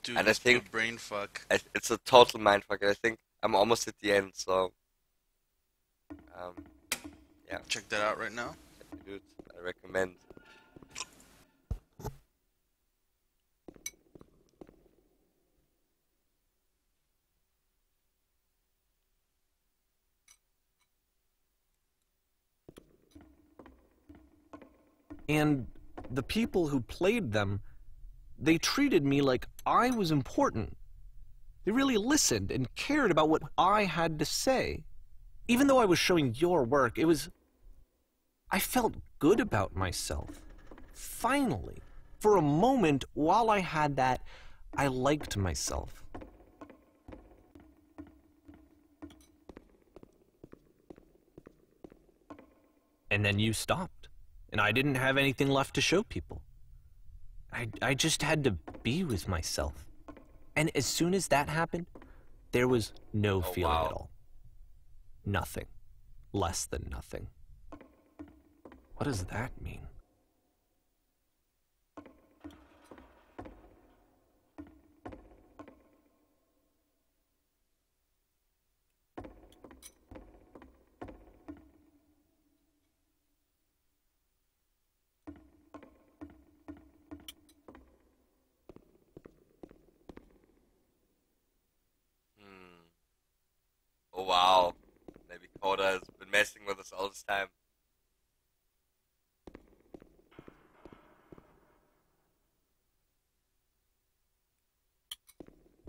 Dude, and I think brain fuck. It's a total mindfuck. I think I'm almost at the end, so yeah. Check that out right now. Dude, I recommend. And the people who played them, they treated me like I was important. They really listened and cared about what I had to say. Even though I was showing your work, I felt good about myself. Finally, for a moment, while I had that, I liked myself. And then you stopped. And I didn't have anything left to show people. I just had to be with myself. And as soon as that happened, there was no feeling at all. Nothing. Less than nothing. What does that mean? Oh wow, maybe Coda has been messing with us all this time.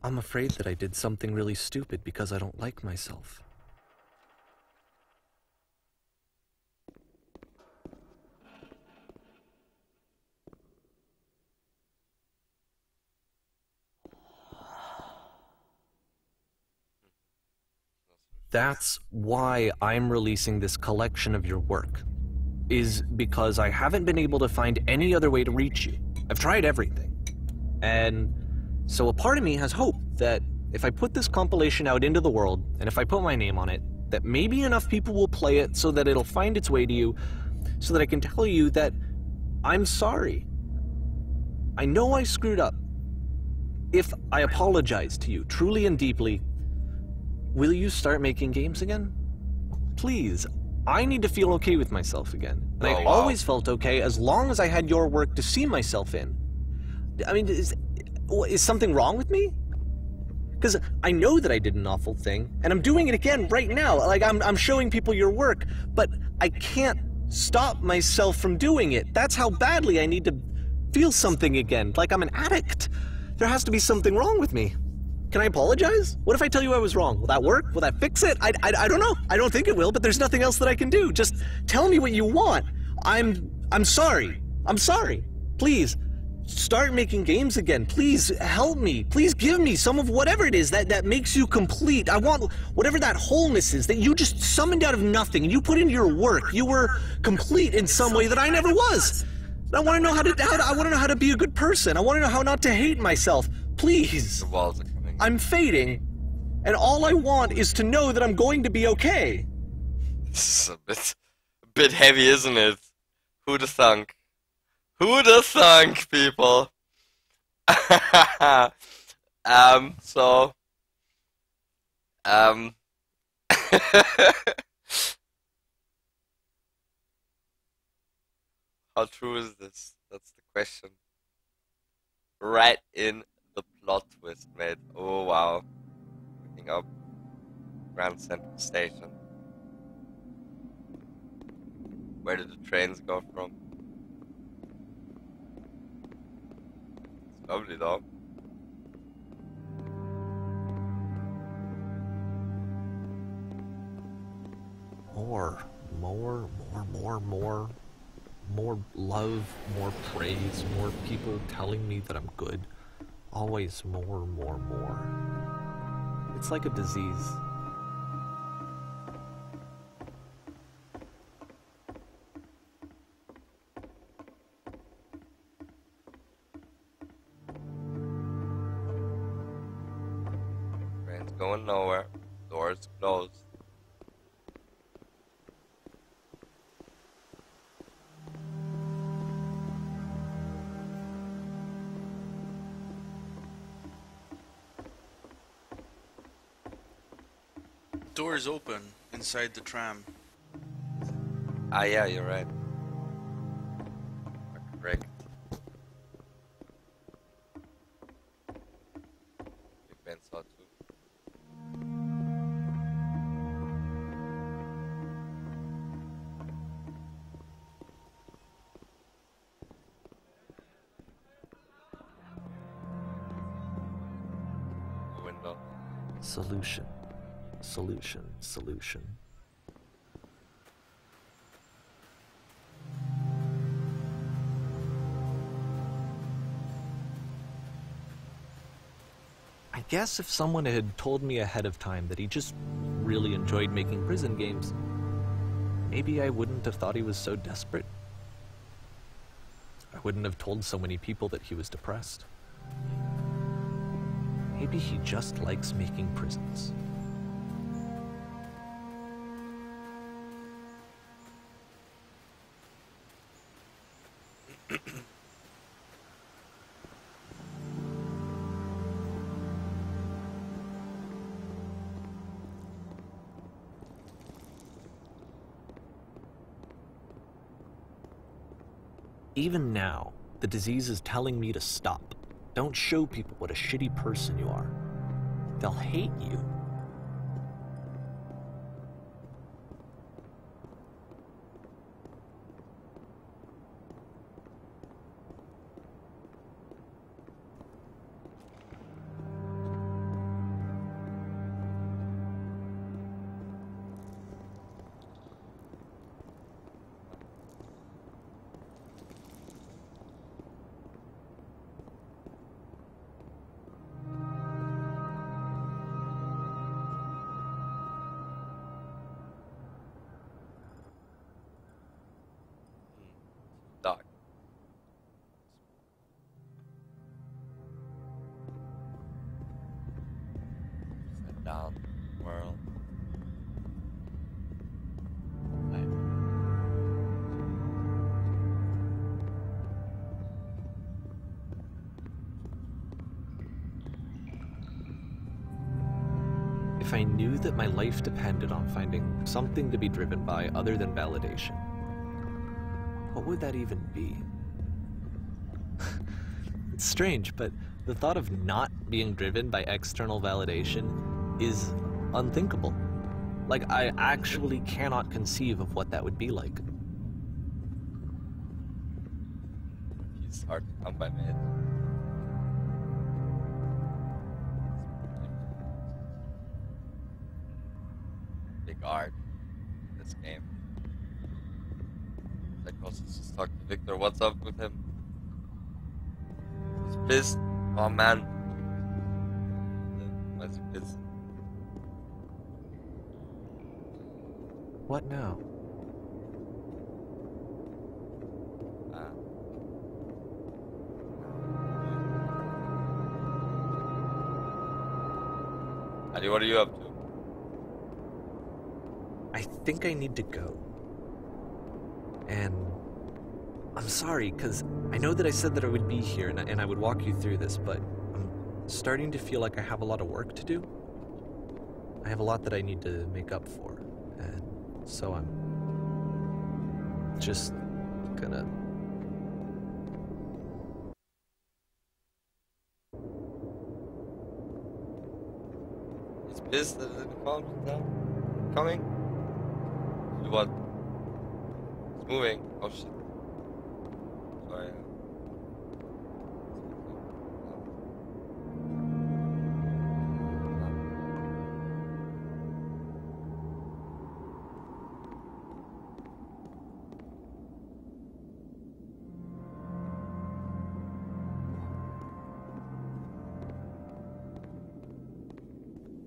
I'm afraid that I did something really stupid because I don't like myself. That's why I'm releasing this collection of your work, is because I haven't been able to find any other way to reach you. I've tried everything. And so a part of me has hope that if I put this compilation out into the world, and if I put my name on it, that maybe enough people will play it so that it'll find its way to you, so that I can tell you that I'm sorry. I know I screwed up. If I apologize to you truly and deeply, will you start making games again? Please, I need to feel okay with myself again. And I always felt okay as long as I had your work to see myself in. I mean, is something wrong with me? Because I know that I did an awful thing, and I'm doing it again right now. Like, I'm showing people your work, but I can't stop myself from doing it. That's how badly I need to feel something again, like I'm an addict. There has to be something wrong with me. Can I apologize? What if I tell you I was wrong? Will that work? Will that fix it? I don't know. I don't think it will, but there's nothing else that I can do. Just tell me what you want. I'm sorry. I'm sorry. Please, start making games again. Please help me. Please give me some of whatever it is that makes you complete. I want whatever that wholeness is that you just summoned out of nothing and you put into your work. You were complete in some way that I never was. I want to know I want to know how to be a good person. I want to know how not to hate myself. Please. The walls are coming. I'm fading, and all I want is to know that I'm going to be okay. This is a bit heavy, isn't it? Who'd have thunk? Who'd have thunk, people? So, how true is this? That's the question. Right in the plot twist, mate. Oh wow. Picking up Grand Central Station. Where did the trains go from? It's lovely though. More love, more praise, more people telling me that I'm good. Always more. It's like a disease. Train's going nowhere. Doors closed. Door is open inside the tram. Ah, yeah, you're right. You're correct. Big Ben saw too. Window. Solution. I guess if someone had told me ahead of time that he just really enjoyed making prison games, maybe I wouldn't have thought he was so desperate. I wouldn't have told so many people that he was depressed. Maybe he just likes making prisons. Even now, the disease is telling me to stop. Don't show people what a shitty person you are. They'll hate you. Dark. Set down world. Life. If I knew that my life depended on finding something to be driven by other than validation, what would that even be? It's strange, but the thought of not being driven by external validation is unthinkable. Like, I actually cannot conceive of what that would be like. He's hard to come by, man. Big art in this game. Like, let's just talk to Victor. What's up with him? He's pissed. Oh man. Why is he pissed? What now? Ah. Buddy, what are you up to? I think I need to go. And I'm sorry, because I know that I said that I would be here and I would walk you through this, but I'm starting to feel like I have a lot of work to do. I have a lot that I need to make up for, and so I'm just gonna... He's pissed that it didn't come now. Coming? Do what? It's moving. Oh shit. Sorry.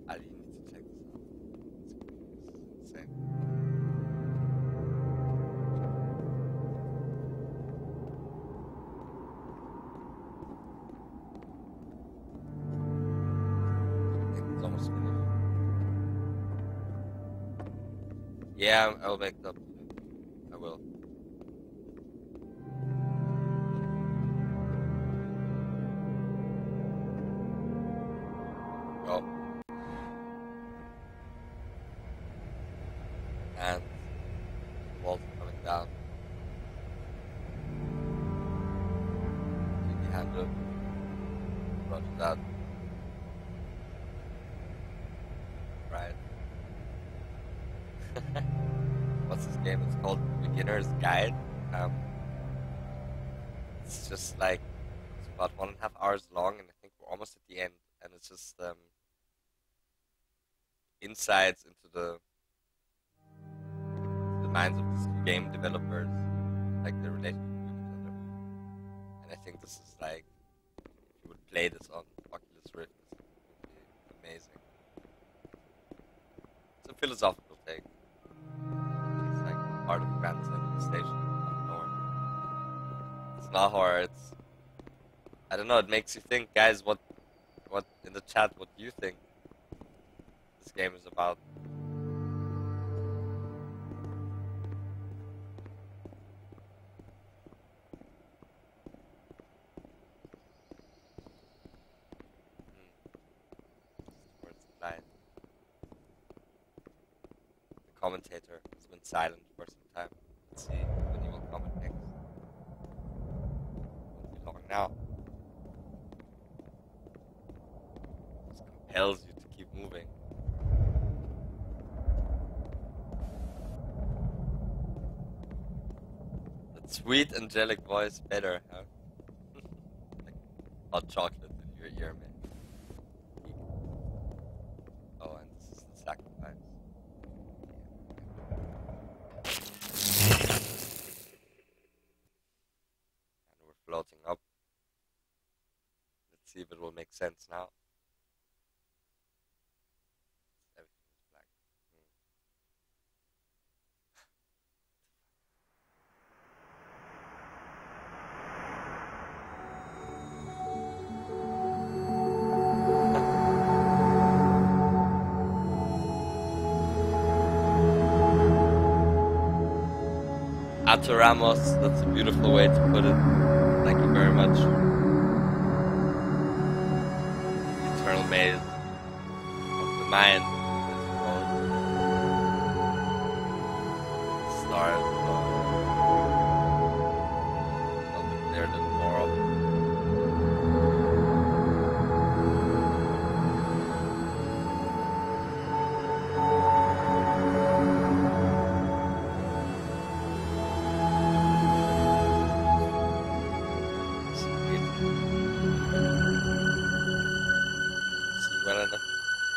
I need to check this out. It's insane. I think it's almost finished. Yeah, I'll make it up. I will. Go. And the walls coming down. Take the handle. Roger that. Right. What's this game? It's called Beginner's Guide. It's just like it's about 1.5 hours long, and I think we're almost at the end. And it's just insights into the minds of these game developers, like their relationship with each other. And I think this is like, if you would play this on Oculus Rift, this would be amazing. It's a philosophical take. It's like part of Grand Central Station out of nowhere. It's not horror. It's, I don't know. It makes you think, guys. What in the chat? What do you think this game is about? Towards the light. The commentator has been silent for some time. Let's see when he will comment next. Won't be long now. Just compels you to keep moving. That sweet angelic voice better, huh? Like hot chocolate in your ear, man. Oh, and this is the sacrifice. And we're floating up. Let's see if it will make sense now. Everything is black. Atoramos, that's a beautiful way to put it. Thank you very much. The eternal maze of the mind, as you call it. Stars, something there that more of. Well enough.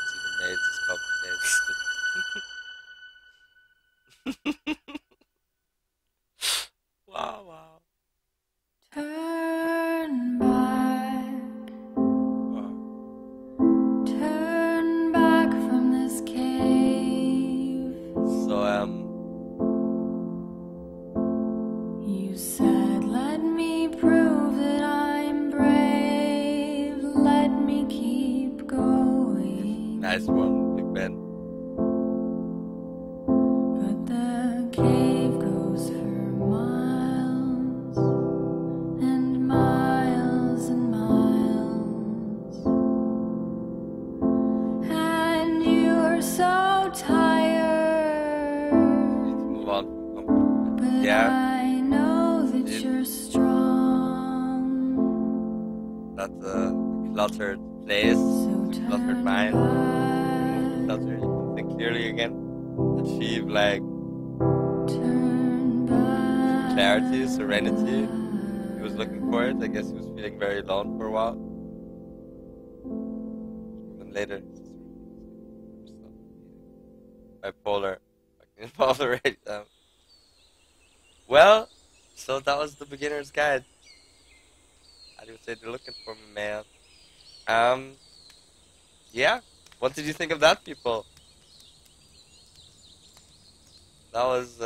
See the maids is complicated. Wow, wow. Turn back, Wow. turn back from this cave. So, You said, let me prove that I'm brave. Let me keep going. I nice one, Big Ben. But the cave goes for miles and miles and miles, and you are so tired. Let's move on. But Yeah. I know that you're strong. That's a cluttered place, So cluttered turn mind. back, Clutter, you can think clearly again. Achieve like turn back. clarity, serenity. He was looking for it. I guess he was feeling very alone for a while. Then later, bipolar, fucking involved already. Well, so that was the beginner's guide. How do you say they're looking for me, man? Yeah. What did you think of that, people? That was,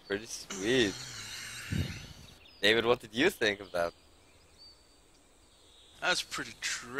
pretty sweet. David, what did you think of that? That's pretty trippy.